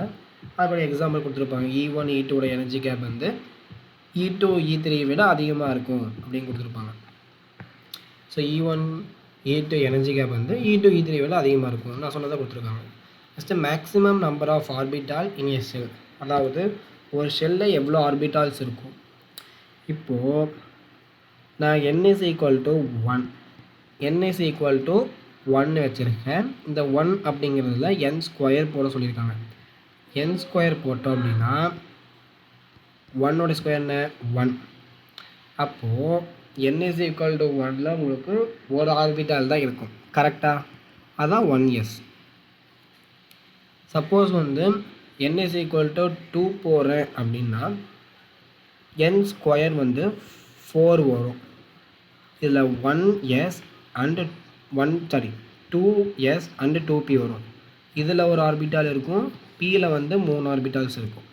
அதுபடி எக்ஸாம்பிள் கொடுத்துருப்பாங்க. E1 E2 எனர்ஜி கேப் வந்து E2 E3 விட அதிகமாக இருக்கும் அப்படின்னு கொடுத்துருப்பாங்க. So E1 E2 energy gap வந்து E2 E3 விட அதிகமாக இருக்கும் நான் சொன்னதை கொடுத்துருக்காங்க. Next maximum number of orbital in a shell. அதாவது ஒரு ஷெல்லில் எவ்வளோ ஆர்பிட்டால்ஸ் இருக்கும். இப்போது நான் n is equal to 1 n is equal to 1 வச்சுருக்கேன். இந்த 1 அப்படிங்கிறதுல n ஸ்கொயர் போட சொல்லியிருக்காங்க. n ஸ்கொயர் போட்டோம் அப்படின்னா 1ஓட ஸ்கொயர் என்ன 1. அப்போது n is equal to 1ல் உங்களுக்கு ஒரு ஆர்பிட்டால் தான் இருக்கும். கரெக்டாக? அதான் 1s. சப்போஸ் வந்து n is equal to 2 போகிறேன் அப்படின்னா n ஸ்கொயர் வந்து 4 வரும். இதில் 1s and 2s and 2p வரும். இதில் ஒரு ஆர்பிட்டால் இருக்கும். பியில் வந்து 3 ஆர்பிட்டால்ஸ் இருக்கும்.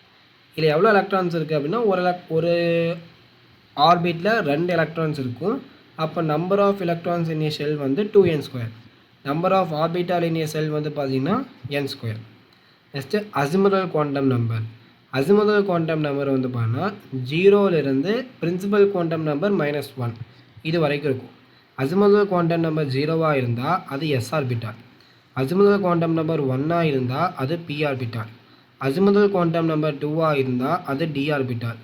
இதில் எவ்வளோ எலக்ட்ரான்ஸ் இருக்குது அப்படின்னா ஒரு ஆர்பிட்டில் 2 எலக்ட்ரான்ஸ் இருக்கும். அப்போ number of electrons in a shell வந்து 2n square. Number of orbital in a shell வந்து பார்த்தீங்கன்னா n square. Next azimuthal quantum number. Azimuthal quantum number வந்து பார்த்தீங்கன்னா 0லேருந்து பிரின்சிபல் குவாண்டம் நம்பர் -1 இது வரைக்கும் இருக்கும். அசிமுதல் குவாண்டம் நம்பர் 0வாக இருந்தால் அது s orbital. Azimuthal quantum number 1ஆக இருந்தால் அது p orbital. Azimuthal quantum number 2ஆக இருந்தால் அது d orbital.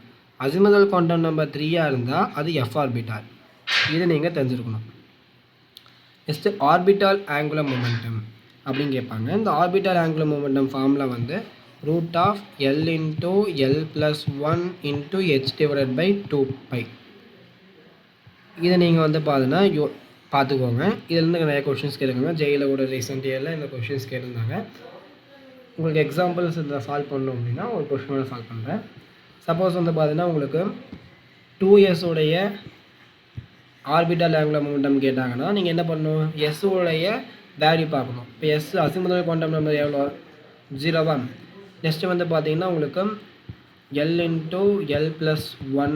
Azimuthal quantum number 3ஆக இருந்தால் அது f ஆர்பிட்டால். இது நீங்கள் தெரிஞ்சுருக்கணும். நெக்ஸ்ட்டு ஆர்பிட்டால் ஆங்குலர் மொமெண்டம் அப்படின்னு கேட்பாங்க. இந்த ஆர்பிட்டால் ஆங்குலர் மொமெண்டம் ஃபார்முலா வந்து √L × L+1 × h/2π. இதை நீங்கள் வந்து பார்த்தீங்கன்னா பார்த்துக்கோங்க. இதுலேருந்து நிறைய கொஷின்ஸ் கேட்குறாங்க. ஜெயில கூட ரீசெண்ட் இயரில் இந்த கொஷின்ஸ் கேட்டிருந்தாங்க. உங்களுக்கு எக்ஸாம்பிள்ஸ் இதில் சால்வ் பண்ணணும் அப்படின்னா ஒரு கொஷினோட சால்வ் பண்ணுறேன். சப்போஸ் வந்து பார்த்தீங்கன்னா உங்களுக்கு 2s உடைய ஆர்பிட்டால் ஆங்குலர் மொமெண்டம் கேட்டாங்கன்னா நீங்கள் என்ன பண்ணணும், s உடைய வேல்யூ பார்க்கணும். இப்போ s அசிமுதல் குவாண்டம் நம்பர் எவ்வளோ 0வா. நெக்ஸ்ட்டு வந்து பார்த்தீங்கன்னா உங்களுக்கு L × L+1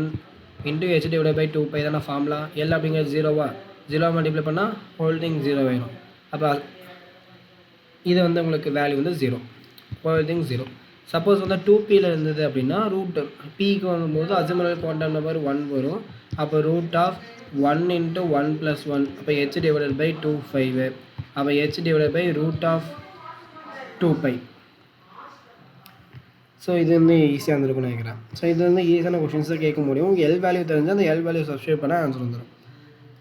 × h/2π தானே ஃபார்முலா. L அப்படிங்கிறது 0வா. 0 மல்டிப்ளை பண்ணால் ஹோல்டிங் 0 ஆயிடும். அப்போ இது வந்து உங்களுக்கு வேல்யூ வந்து 0, ஹோல்டிங் 0. சப்போஸ் வந்து 2pயில் இருந்தது அப்படின்னா √pக்கு வரும்போது அசிமுதல் குவாண்டம் நம்பர் 1 வரும். அப்போ √1 × 1+1 அப்போ h/2π. அப்போ h/√2π. ஸோ இது வந்து ஈஸியாக இருந்திருக்கும்னு நினைக்கிறேன். ஸோ இது வந்து ஈஸியான கொஷின்ஸை கேட்க முடியும். எல் வேல்யூ தெரிஞ்சால் அந்த எல் வேல்யூ சப்ஸ்டியூட் பண்ணால் ஆன்சர் வந்துடும்.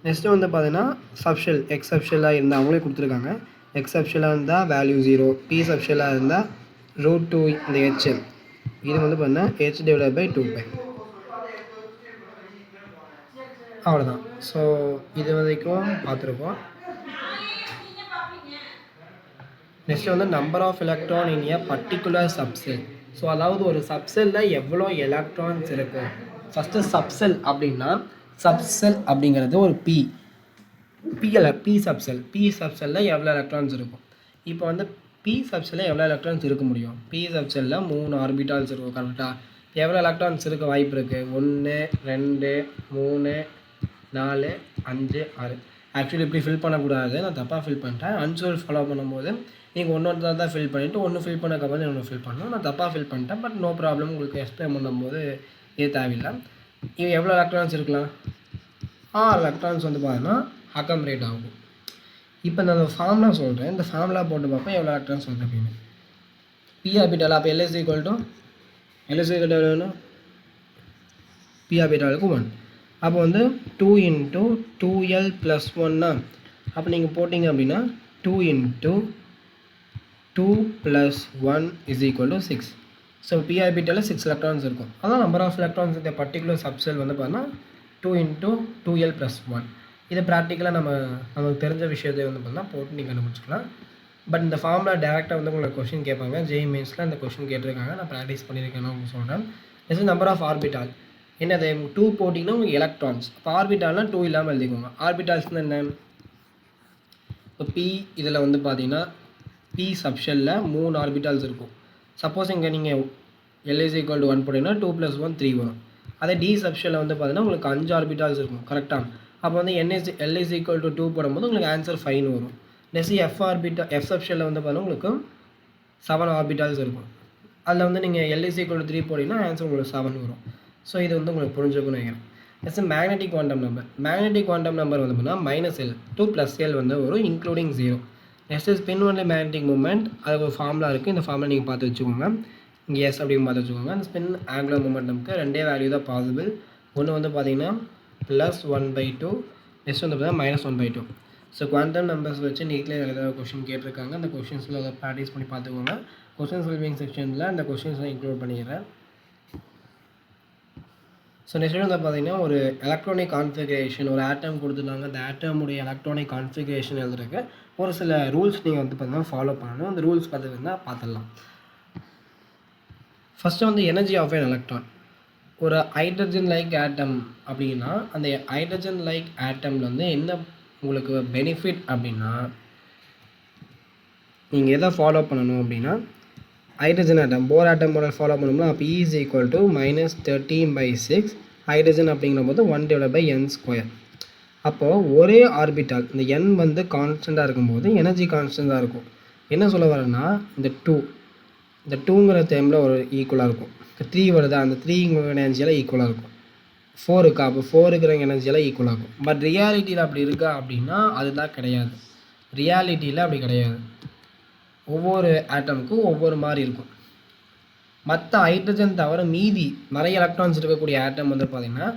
நெக்ஸ்ட்டு வந்து பார்த்தீங்கன்னா சப்ஷெல் எக்ஸ் சப்ஷெல்லாக இருந்தால் அவங்களே கொடுத்துருக்காங்க. எக்ஸ் சப்ஷெல்லாக இருந்தால் வேல்யூ 0, பி சப்ஷெல்லாக இருந்தால் √2 இந்த h. இது வந்து பார்த்தீங்கன்னா h/2π. அவ்வளோதான். ஸோ இது வரைக்கும் பார்த்துருக்கோம். நெக்ஸ்ட்டு வந்து number of electron in a particular subshell. So அதாவது ஒரு சப்செல்லில் எவ்வளோ எலக்ட்ரான்ஸ் இருக்கும். ஃபஸ்ட்டு சப்செல் அப்படின்னா சப்செல் அப்படிங்கிறது ஒரு பி சப்செல். பி சப்செல்லில் எவ்வளோ எலக்ட்ரான்ஸ் இருக்கும். இப்போ வந்து பி சப்செல்லில் எவ்வளோ எலக்ட்ரான்ஸ் இருக்க முடியும். பி சப்செல்லில் 3 ஆர்பிட்டால்ஸ் இருக்கும். கரெக்டாக எவ்வளோ எலக்ட்ரான்ஸ் இருக்க வாய்ப்பு இருக்குது. 1 2 3 4 5 6. ஆக்சுவலி இப்படி ஃபில் பண்ணக்கூடாது, நான் தப்பாக ஃபில் பண்ணிட்டேன். அன்சோல் ஃபாலோ பண்ணும்போது நீங்கள் ஒன்று தான் ஃபில் பண்ணிவிட்டு ஒன்று ஃபில் பண்ணக்கப்புறம் ஒன்று ஃபில் பண்ணணும். நான் தப்பாக ஃபில் பண்ணிட்டேன். But no problem. உங்களுக்கு எக்ஸ்பிளைன் பண்ணும்போது இது தேவையில்லை. இது எவ்வளோ எலக்ட்ரான்ஸ் இருக்கலாம். 6 எலக்ட்ரான்ஸ் வந்து பார்த்தீங்கன்னா அக்கம்ரேட் ஆகும். இப்போ நான் ஃபார்முலா சொல்கிறேன். இந்த ஃபார்முலா போட்டு பார்ப்பேன் எவ்வளோ எலக்ட்ரான்ஸ் வந்து அப்படின்னு. பி ஆர்பிட்டால் அப்போ LS எவ்வளோ பி ஆர்பிட்டாலுக்கு 1. அப்போ வந்து 2 × 2l + 1னா அப்போ நீங்கள் போட்டிங்க அப்படின்னா 2 × 2 + 1 = 6. ஸோ p ஆர்பிட்டாலில் 6 எலக்ட்ரான்ஸ் இருக்கும். அதான் நம்பர் ஆஃப் எலக்ட்ரான்ஸ் இந்த பர்டிகுலர் சப்செல் வந்து பார்த்தீங்கன்னா 2 × 2l + 1. இது ப்ராக்டிக்கலாக நமக்கு தெரிஞ்ச விஷயத்தை வந்து பார்த்தீங்கன்னா போட்டு நீங்கள் கண்டுபிடிச்சிக்கலாம். பட் இந்த ஃபார்முலா டேரெக்டாக வந்து உங்களுக்கு கொஷின் கேட்பாங்க. ஜேஇ மெயின்ஸில் அந்த கொஷின் கேட்டிருக்காங்க. நான் ப்ராக்டிஸ் பண்ணியிருக்கேன்னு உங்களுக்கு சொல்கிறேன். நெக்ஸ்ட் நம்பர் ஆஃப் ஆர்பிட்டால் என்னது 2 போட்டிங்கன்னா உங்களுக்கு எலக்ட்ரான்ஸ். இப்போ ஆர்பிட்டால்னால் 2 இல்லாமல் எழுதிக்கோங்க. ஆர்பிட்டால்ஸ்னால் என்ன? இப்போ பி இதில் வந்து பார்த்தீங்கன்னா பி சப்ஷெல்லில் 3 ஆர்பிட்டால்ஸ் இருக்கும். சப்போஸ் இங்கே நீங்கள் L = 1 போட்டிங்கன்னா 2 + 1 3 வரும். அதே டி சப்ஷெல்லில் வந்து பார்த்தீங்கன்னா உங்களுக்கு 5 ஆர்பிட்டால்ஸ் இருக்கும். கரெக்டாக? அப்போ வந்து L = 2 போடும்போது உங்களுக்கு ஆன்சர் 5 வரும். நெக்ஸ்ட் எஃப் சப்ஷெல்லில் வந்து பார்த்தீங்கன்னா உங்களுக்கு 7 ஆர்பிட்டால்ஸ் இருக்கும். அதில் வந்து நீங்கள் L = 3 போட்டிங்கன்னா ஆன்சர் உங்களுக்கு 7 வரும். ஸோ இது வந்து உங்களுக்கு புரிஞ்சுக்கணும்னு நினைக்கிறேன். Next magnetic quantum number. Magnetic quantum number வந்து பார்த்தீங்கன்னா -L 2 + L வந்து வரும் including 0. Next spin only magnetic moment. அதுக்கு ஒரு ஃபார்முலா இருக்குது. இந்த ஃபார்முலா நீங்கள் பார்த்து வச்சுக்கோங்க. இங்கே எஸ் அப்படின்னு பார்த்து வச்சுக்கோங்க. அந்த ஸ்பின் ஆங்குலர் மூமெண்ட்டமுக்கு 2 வேல்யூ தான் பாசிபிள். ஒன்று வந்து பார்த்தீங்கன்னா +1/2, நெக்ஸ்ட் வந்து பார்த்தீங்கன்னா -1/2. ஸோ குவாண்டம் நம்பர்ஸ் வச்சு நீட்டில் ஏதாவது கொஷின் கேட்டிருக்காங்க. அந்த கொஷின்ஸில் அதை ப்ராக்டிஸ் பண்ணி பார்த்துக்கோங்க. கொஷின் சால்விங் செக்ஷனில் அந்த கொஷின்ஸை இன்க்ளூட் பண்ணிக்கிறேன். ஸோ நெக்ஸ்ட் வந்து பார்த்தீங்கன்னா ஒரு எலக்ட்ரானிக் கான்ஃபிகரேஷன், ஒரு ஆட்டம் கொடுத்துருந்தாங்க. அந்த ஆட்டமுடைய எலக்ட்ரானிக் கான்ஃபிகரேஷன் எழுதுறதுக்கு ஒரு சில ரூல்ஸ் நீங்கள் வந்து பார்த்தீங்கன்னா ஃபாலோ பண்ணணும். அந்த ரூல்ஸ் பார்த்தீங்கன்னா பார்த்துடலாம். ஃபஸ்ட்டு வந்து எனர்ஜி ஆஃப் an எலக்ட்ரான். ஒரு ஹைட்ரஜன் லைக் ஆட்டம் அப்படின்னா அந்த ஹைட்ரஜன் லைக் ஆட்டமில் வந்து என்ன உங்களுக்கு பெனிஃபிட் அப்படின்னா நீங்கள் எதை ஃபாலோ பண்ணணும் அப்படின்னா ஹைட்ரஜன் ஆட்டம் போர் ஆட்டம் மாடல் ஃபாலோ பண்ணோம்னா அப்போ E = -13/6 ஹைட்ரஜன் அப்படிங்கிற போது 1/n². அப்போது ஒரே ஆர்பிட்டால் இந்த n வந்து கான்ஸ்டண்ட்டாக இருக்கும்போது எனர்ஜி கான்ஸ்டண்ட்டாக இருக்கும். என்ன சொல்ல வரேன்னா இந்த 2ங்கிற டைமில் ஒரு ஈக்குவலாக இருக்கும். 3 வருதா, அந்த 3ங்கிற எனர்ஜியெல்லாம் ஈக்குவலாக இருக்கும். 4 இருக்கா, அப்போ 4 இருக்கிற எனர்ஜியெல்லாம் ஈக்குவலாக இருக்கும். பட் ரியாலிட்டியில் அப்படி இருக்கா அப்படின்னா அதுதான் கிடையாது. ரியாலிட்டியில் அப்படி கிடையாது. ஒவ்வொரு ஆட்டமுக்கும் ஒவ்வொரு மாதிரி இருக்கும். மற்ற ஹைட்ரஜன் தவிர மீதி நிறைய எலக்ட்ரான்ஸ் இருக்கக்கூடிய ஆட்டம் வந்து பார்த்திங்கன்னா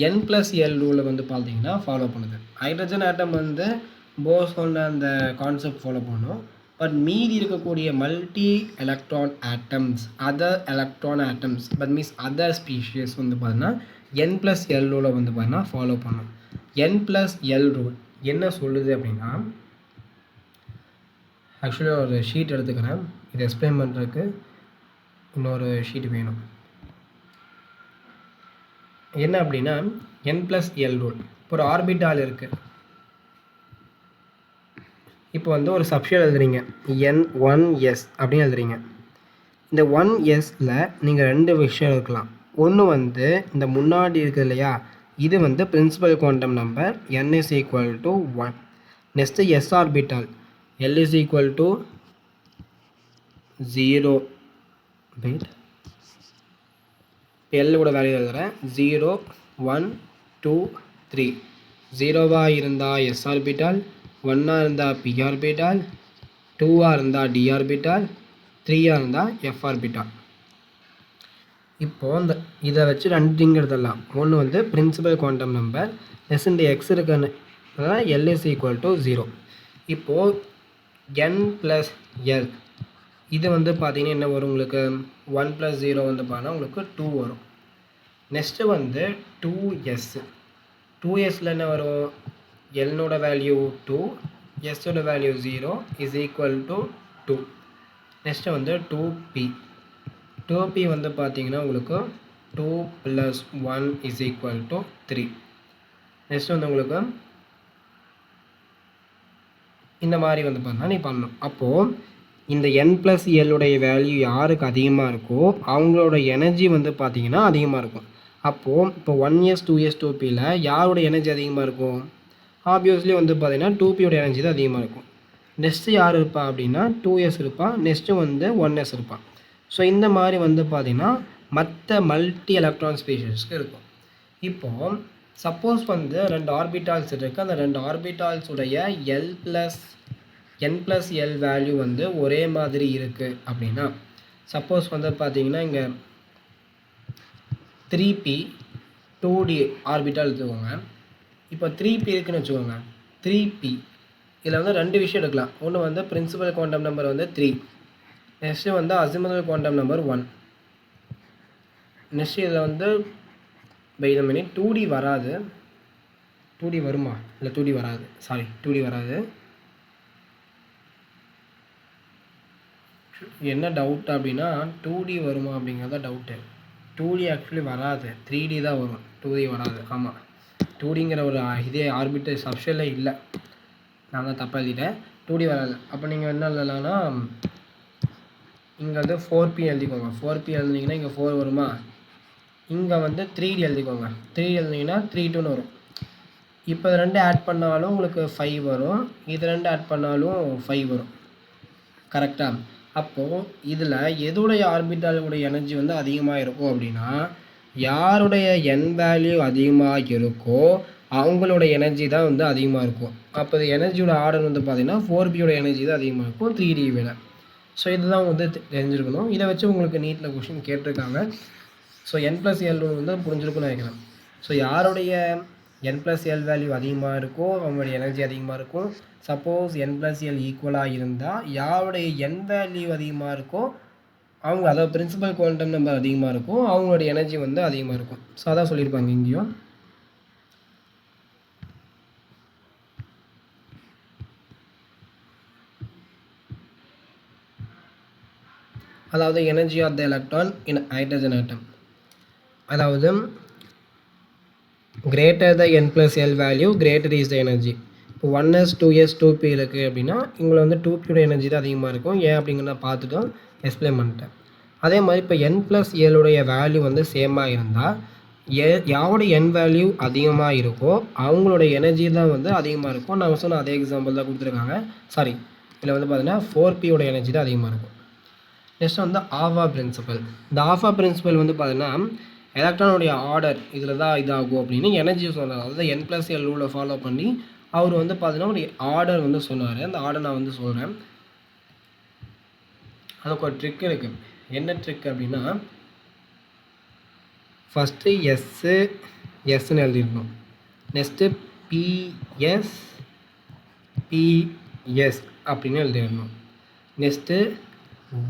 n+l ரூலை வந்து பார்த்திங்கன்னா ஃபாலோ பண்ணுது. ஹைட்ரஜன் ஆட்டம் வந்து போர்ஸோட அந்த கான்செப்ட் ஃபாலோ பண்ணும். பட் மீதி இருக்கக்கூடிய multi electron atoms, but means other species வந்து பார்த்திங்கன்னா n+l ரூலை வந்து பார்த்திங்கன்னா ஃபாலோ பண்ணும். n+l ரூல் என்ன சொல்லுது அப்படின்னா, ஆக்சுவலாக ஒரு ஷீட் எடுத்துக்கிறேன். இதை எக்ஸ்பிளைன் பண்ணுறதுக்கு இன்னொரு ஷீட் வேணும். என்ன அப்படின்னா n+l ரூல். இப்போ ஒரு ஆர்பிட்டால் இருக்குது. இப்போ வந்து ஒரு சப்ஷெல் எழுதுறீங்க, n1s அப்படின்னு எழுதுறீங்க. இந்த 1sல நீங்கள் 2 விஷயம் இருக்கலாம். ஒன்று வந்து இந்த முன்னாடி இருக்குது இல்லையா, இது வந்து principal quantum number n = 1. Next s orbital L = 0. Wait, L கூட வேல்யூ எழுதுகிறேன். 0, 1, 2, 3. 0வாக இருந்தால் s ஆர்பிட்டால், 1ஆக இருந்தால் p ஆர்பிட்டால், 2ஆக இருந்தால் d ஆர்பிட்டால், 3ஆக இருந்தால் f ஆர்பிட்டால். இப்போது இந்த இதை வச்சு 2 திங் எடுத்துடலாம். ஒன்று வந்து பிரின்சிபல் குவாண்டம் நம்பர், நெக்ஸ்ட் இந்த x இருக்குன்னு L = 0. இப்போது n+l இது வந்து பார்த்தீங்கன்னா என்ன வரும் உங்களுக்கு, 1 + 0 வந்து பார்த்தீங்கன்னா உங்களுக்கு 2 வரும். நெக்ஸ்ட்டு வந்து 2sல என்ன வரும், l value 2, s value 0 = 2. Next வந்து 2p வந்து பார்த்தீங்கன்னா உங்களுக்கு 2 + 1 = 3. நெக்ஸ்ட் வந்து உங்களுக்கு இந்த மாதிரி வந்து பார்த்தீங்கன்னா நீ பண்ணணும். அப்போது இந்த n+l உடைய வேல்யூ யாருக்கு அதிகமாக இருக்கோ அவங்களோட எனர்ஜி வந்து பார்த்திங்கன்னா அதிகமாக இருக்கும். அப்போது இப்போ 1s 2s 2pயில் யாரோட எனர்ஜி அதிகமாக இருக்கும், ஆப்வியஸ்லி வந்து பார்த்திங்கன்னா 2pயோட எனர்ஜி தான் அதிகமாக இருக்கும். நெக்ஸ்ட்டு யார் இருப்பா அப்படின்னா 2s இருப்பான், நெக்ஸ்ட்டு வந்து 1s இருப்பான். ஸோ இந்த மாதிரி வந்து பார்த்திங்கன்னா மற்ற மல்டி எலக்ட்ரான் ஸ்பீஷஸ்க்கு இருக்கும். இப்போது சப்போஸ் வந்து 2 ஆர்பிட்டால்ஸ் இருக்குது. அந்த 2 ஆர்பிட்டால்ஸுடைய n+l வேல்யூ வந்து ஒரே மாதிரி இருக்குது அப்படின்னா, சப்போஸ் வந்து பார்த்தீங்கன்னா இங்கே 3p 2d ஆர்பிட்டால் எடுத்துக்கோங்க. இப்போ 3p இருக்குன்னு வச்சுக்கோங்க. 3p இதில் வந்து 2 விஷயம் எடுக்கலாம். ஒன்று வந்து பிரின்சிபல் குவாண்டம் நம்பர் வந்து 3, நெக்ஸ்ட்டு வந்து அசிமுதல் குவாண்டம் நம்பர் 1. நெக்ஸ்ட் இதில் வந்து வெயிட் அ மினிட், 2D வராது. 2D வருமா? இல்லை 2D வராது, சாரி 2D வராது. என்ன டவுட் அப்படின்னா 2D வருமா அப்படிங்கிறத டவுட்டு. 2D ஆக்சுவலி வராது, 3D தான் வரும், 2D வராது. ஆமாம், 2Dங்கிற ஒரு இதே ஆர்பிட்டல் சப்ஷனில் இல்லை, நான் தான் தப்பாக எழுதிட்டேன். 2D வராது. அப்போ நீங்கள் என்ன எழுதலாம்னா இங்கே வந்து 4P எழுதிக்கோங்க. 4P எழுதுனீங்கன்னா இங்கே 4 வருமா, இங்கே வந்து 3D எழுதிக்கோங்க. 3D எழுதினீங்கன்னா 3 வரும். இப்போ இது 2 ஆட் பண்ணாலும் உங்களுக்கு 5 வரும், இது 2 ஆட் பண்ணாலும் 5 வரும். கரெக்டாக? அப்போது இதில் எதுடைய ஆர்பிட்டாலுடைய எனர்ஜி வந்து அதிகமாக இருக்கும் அப்படின்னா, யாருடைய என் வேல்யூ அதிகமாக இருக்கோ அவங்களோட எனர்ஜி தான் வந்து அதிகமாக இருக்கும். அப்போ இது எனர்ஜியோட ஆர்டர் வந்து பார்த்திங்கன்னா 4Pயோட எனர்ஜி தான் அதிகமாக இருக்கும் 3D விட. ஸோ இதுதான் வந்து தெரிஞ்சிருக்கணும். இதை வச்சு உங்களுக்கு நீட்டில் கொஷின் கேட்டிருக்காங்க. ஸோ n+l வந்து புரிஞ்சிருக்குன்னு நினைக்கிறேன். ஸோ யாருடைய n+l வேல்யூ அதிகமாக இருக்கோ அவங்களுடைய எனர்ஜி அதிகமாக இருக்கும். சப்போஸ் n+l ஈக்குவலாக இருந்தால் யாருடைய n வேல்யூ அதிகமாக இருக்கோ அவங்க, அதாவது பிரின்சிபல் குவாண்டம் நம்பர் அதிகமாக இருக்கும், அவங்களுடைய எனர்ஜி வந்து அதிகமாக இருக்கும். ஸோ அதான் சொல்லியிருப்பாங்க இங்கேயும். அதாவது energy of the electron in hydrogen atom, அதாவது greater the n+l value greater is the energy. இப்போ 1s 2s 2p இருக்குது அப்படின்னா இவங்களை வந்து 2pயோட எனர்ஜி தான் அதிகமாக இருக்கும். ஏன் அப்படிங்கிறத பார்த்துட்டோம், எக்ஸ்பிளைன் பண்ணிட்டேன். அதே மாதிரி இப்போ n+l உடைய வேல்யூ வந்து சேமாக இருந்தால் யாரோட n வேல்யூ அதிகமாக இருக்கோ அவங்களோட எனர்ஜி தான் வந்து அதிகமாக இருக்கும். நான் சொன்ன அதே எக்ஸாம்பிள் தான் கொடுத்துருக்காங்க. சாரி, இதில் வந்து பார்த்தீங்கன்னா 4pயோட எனர்ஜி தான் அதிகமாக இருக்கும். நெக்ஸ்ட் வந்து ஆஃபா பிரின்சிபல். இந்த ஆஃபா பிரின்சிபல் வந்து பார்த்தீங்கன்னா எலக்ட்ரானுடைய ஆர்டர் இதில் தான் இதாகும் அப்படின்னு எனர்ஜி சொன்னார். அதாவது n+l ரூலை ஃபாலோ பண்ணி அவர் வந்து பார்த்தீங்கன்னா ஒரு ஆர்டர் வந்து சொன்னார். அந்த ஆர்டர் நான் வந்து சொல்கிறேன். அதுக்கு ஒரு ட்ரிக் இருக்குது. என்ன ட்ரிக் அப்படின்னா, ஃபஸ்ட்டு எஸ்ன்னு எழுதிடணும். நெக்ஸ்ட்டு பிஎஸ் அப்படின்னு எழுதிடணும். நெக்ஸ்ட்டு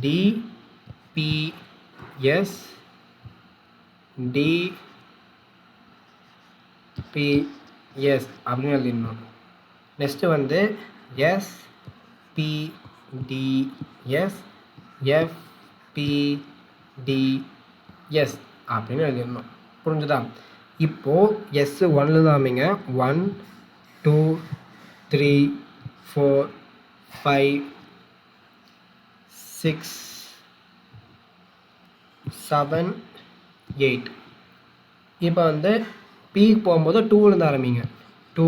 டிபிஎஸ் அப்படின்னு எழுதிடணும். நெக்ஸ்ட்டு வந்து எஸ்பிடிஎஸ் எஃப்பிடிஎஸ் அப்படின்னு எழுதிடணும். புரிஞ்சுதா? இப்போது எஸ் 1 தான் அமைங்க. 1 2 3 4 5 6 7 8. இப்போ வந்து பீக்கு போகும்போது 2லேருந்து ஆரம்பிங்க. 2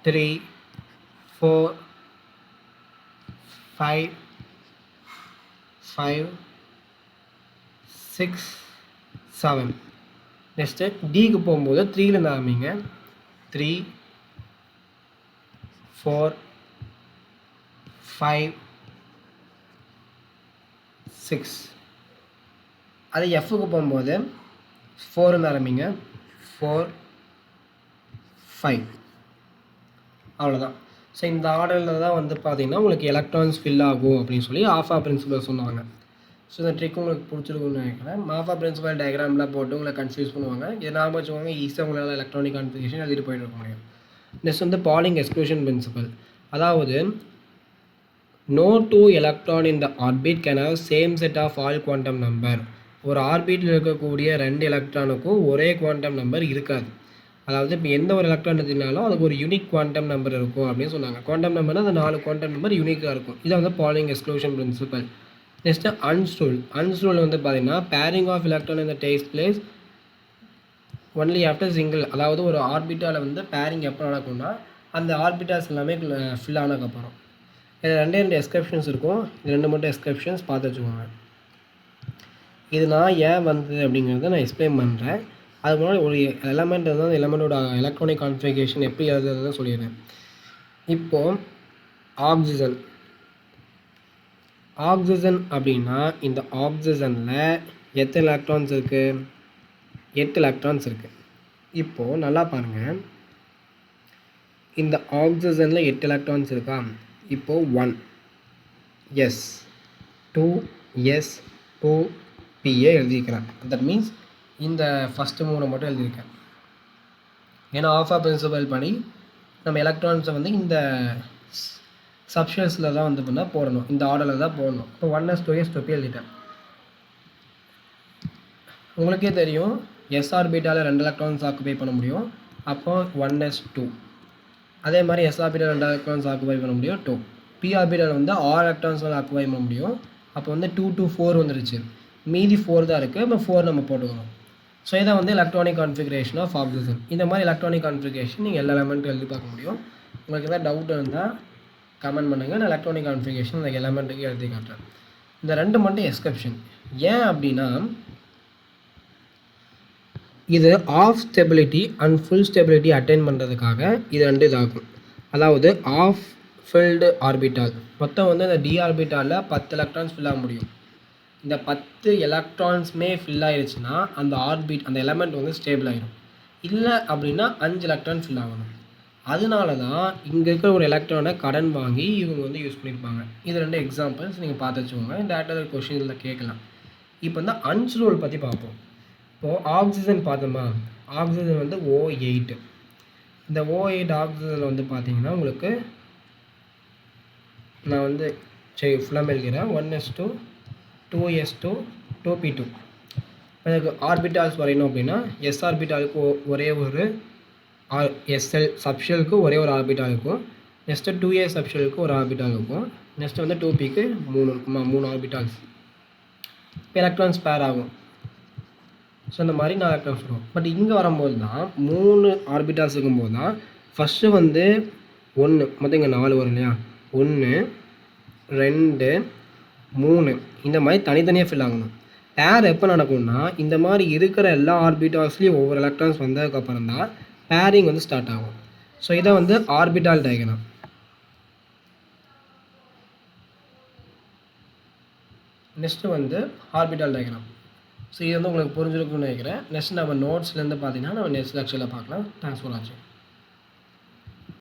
3 4 5 6 7. நெக்ஸ்ட்டு டிக்கு போகும்போது 3லேருந்து ஆரம்பிங்க. 3 4 5 6. அது எஃப்க்கு போகும்போது 4லேருந்து ஆரம்பிங்க. 4 5. அவ்வளோதான். ஸோ இந்த ஆர்டரில் தான் வந்து பார்த்தீங்கன்னா உங்களுக்கு எலக்ட்ரான்ஸ் ஃபில் ஆகும் அப்படின்னு சொல்லி ஆஃபா பிரின்சிபல் சொன்னாங்க. ஸோ இந்த ட்ரிக் உங்களுக்கு பிடிச்சிருக்குன்னு நினைக்கிறேன். ஆஃபா பிரின்சிபல் டயக்ராம்லாம் போட்டு உங்களை கன்ஃபியூஸ் பண்ணுவாங்க. இதை ஞாபகம் வச்சுக்கோங்க, ஈஸியாக உங்களால் எலக்ட்ரானிக் கான்ஃபிகரேஷன் எழுதிட்டு போயிட்டு இருக்க முடியும். நெக்ஸ்ட் வந்து பாலிங் எக்ஸ்க்ளூஷன் பிரின்சிபல். அதாவது no two electron in the orbit can have same set of all quantum number. ஒரு ஆர்பிட்டில் இருக்கக்கூடிய 2 எலக்ட்ரானுக்கும் ஒரே குவாண்டம் நம்பர் இருக்காது. அதாவது இப்போ எந்த ஒரு எலக்ட்ரான் எடுத்திங்கனாலும் அதுக்கு ஒரு யூனிக் குவாண்டம் நம்பர் இருக்கும் அப்படின்னு சொன்னாங்க. குவாண்டம் நம்பர்னால் அந்த 4 குவாண்டம் நம்பர் யூனிக்காக இருக்கும். இதை வந்து பாலிங் எக்ஸ்க்ளூஷன் பிரின்சிபல். நெக்ஸ்ட்டு அன்ஸ்ரூல் வந்து பார்த்தீங்கன்னா பேரிங் ஆஃப் எலக்ட்ரான் இந்த takes place only after single. அதாவது ஒரு ஆர்பிட்டால் வந்து பேரிங் எப்போ நடக்கும்னா அந்த ஆர்பிட்டால்ஸ் எல்லாமே ஃபில் ஆனதுக்கப்புறம். இதில் 2 எக்ஸ்கிரிப்ஷன்ஸ் இருக்கும். இது 2 மட்டும் எக்ஸ்கிரிப்ஷன்ஸ் பார்த்து வச்சுக்கோங்க. இது நான் ஏன் வந்தது அப்படிங்கிறத நான் எக்ஸ்பிளைன் பண்ணுறேன். அதுக்கு முன்னாடி ஒரு எலமெண்ட் இருந்தால் அந்த எலமெண்ட்டோட எலக்ட்ரானிக் கான்ஃபிகரேஷன் எப்படி எழுதுறதுன்னு சொல்லிடுறேன். இப்போது ஆக்சிஜன் அப்படின்னா இந்த ஆக்சிஜனில் எத்தனை எலக்ட்ரான்ஸ் இருக்குது? 8 எலக்ட்ரான்ஸ் இருக்குது. இப்போது நல்லா பாருங்கள், இந்த ஆக்சிஜனில் 8 எலக்ட்ரான்ஸ் இருக்கா? இப்போது 1 எஸ் 2s 2pஏ எழுதியிருக்கிறேன். தட் மீன்ஸ் இந்த ஃபஸ்ட்டு 3 மட்டும் எழுதியிருக்கேன். ஏன்னா ஆஃபா பிரின்சிபல் படி நம்ம எலக்ட்ரான்ஸை வந்து இந்த சப்ஷன்ஸில் தான் வந்து பண்ணால் போடணும், இந்த ஆர்டரில் தான் போடணும். இப்போ 1s 2s 2p எழுதிட்டேன். உங்களுக்கே தெரியும் s ஆர்பிட்டாலில் 2 எலக்ட்ரான்ஸ் ஆக்குபை பண்ண முடியும். அப்போ 1s2. அதே மாதிரி s ஆர்பிட்டால் 2 எலக்ட்ரான்ஸ் ஆக்குபை பண்ண முடியும் 2. p ஆர்பிட்டால் வந்து 6 எலக்ட்ரான்ஸ் ஆக்குபை பண்ண முடியும். அப்போ வந்து 2 to 4 வந்துருச்சு. மீதி 4 தான் இருக்குது. இப்போ 4 நம்ம போட்டுக்கணும். ஸோ இதை வந்து எலக்ட்ரானிக் கான்ஃபிகரேஷன் ஆஃப் ஆக்சிஜன். இந்த மாதிரி எலக்ட்ரானிக் கான்ஃபிகரேஷன் நீங்கள் எல்லா எலமெண்ட்டும் எழுதி பார்க்க முடியும். உங்களுக்கு எதாவது டவுட் இருந்தால் கமெண்ட் பண்ணுங்கள். நான் எலக்ட்ரானிக் கான்ஃபிகரேஷன் இந்த எலமெண்ட்டுக்கு எழுதி காட்டுறேன். இந்த 2 மட்டும் எக்ஸெப்ஷன். ஏன் அப்படின்னா இது half stability and full stability attain பண்ணுறதுக்காக இது 2 இதாகும். அதாவது ஆஃப் ஃபில்டு ஆர்பிட்டால் மொத்தம் வந்து இந்த டி ஆர்பிட்டாலில் 10 எலக்ட்ரான்ஸ் ஃபில் ஆக முடியும். இந்த 10 எலக்ட்ரான்ஸுமே ஃபில் ஆகிடுச்சுன்னா அந்த எலமெண்ட் வந்து ஸ்டேபிள் ஆகிடும். இல்லை அப்படின்னா 5 எலக்ட்ரான் ஃபில் ஆகணும். அதனால தான் இங்கே இருக்கிற ஒரு எலக்ட்ரானை கடன் வாங்கி இவங்க வந்து யூஸ் பண்ணியிருப்பாங்க. இது 2 எக்ஸாம்பிள்ஸ் நீங்கள் பார்த்து வச்சுக்கோங்க. டேரக்டாக கொஷினில் கேட்கலாம். இப்போ வந்து அன்ஸ் ரூல் பற்றி பார்ப்போம். இப்போது ஆக்சிஜன் பார்த்தோமா, ஆக்சிஜன் வந்து O8. இந்த O8 ஆக்சிஜனில் வந்து பார்த்தீங்கன்னா உங்களுக்கு நான் வந்து ஃபுல்லாக எழுதுகிறேன். 1s2 2s2 2p2. எனக்கு ஆர்பிட்டால்ஸ் வரையணும் அப்படின்னா s ஆர்பிட்டாலுக்கு ஒரே ஒரு SL சப்ஷெலுக்கு ஒரே ஒரு ஆர்பிட்டால் இருக்கும். நெக்ஸ்ட்டு 2a சப்ஷெலுக்கு ஒரு ஆர்பிட்டால் இருக்கும். நெக்ஸ்ட்டு வந்து 2pக்கு 3 இருக்குமா, 3 ஆர்பிட்டால்ஸ். இப்போ எலக்ட்ரான்ஸ் பேர் ஆகும். ஸோ இந்த மாதிரி 4 எலக்ட்ரான்ஸ் வரும். பட் இங்கே வரும்போது தான் 3 ஆர்பிட்டால்ஸ் இருக்கும்போது தான் ஃபஸ்ட்டு வந்து 1 மொத்தம் இங்கே 4 வரும் இல்லையா, 1 2 3 இந்த மாதிரி தனித்தனியாக ஃபில் ஆகணும். பேர் எப்போ நடக்கும்னா இந்த மாதிரி இருக்கிற எல்லா ஆர்பிட்டால்ஸ்லேயும் ஒவ்வொரு எலக்ட்ரான்ஸ் வந்ததுக்கப்புறம் தான் பேரிங் வந்து ஸ்டார்ட் ஆகும். ஸோ இதை வந்து ஆர்பிட்டால் டயக்ராம். நெக்ஸ்ட்டு வந்து ஆர்பிட்டால் டயக்ராம். ஸோ இது வந்து உங்களுக்கு புரிஞ்சிருக்குன்னு நினைக்கிறேன். நெக்ஸ்ட் நம்ம நோட்ஸ்லேருந்து பார்த்தீங்கன்னா நம்ம நெக்ஸ்ட் லெக்சரில் பார்க்கலாம். தேங்க்ஸ் ஃபார் வாட்சிங்.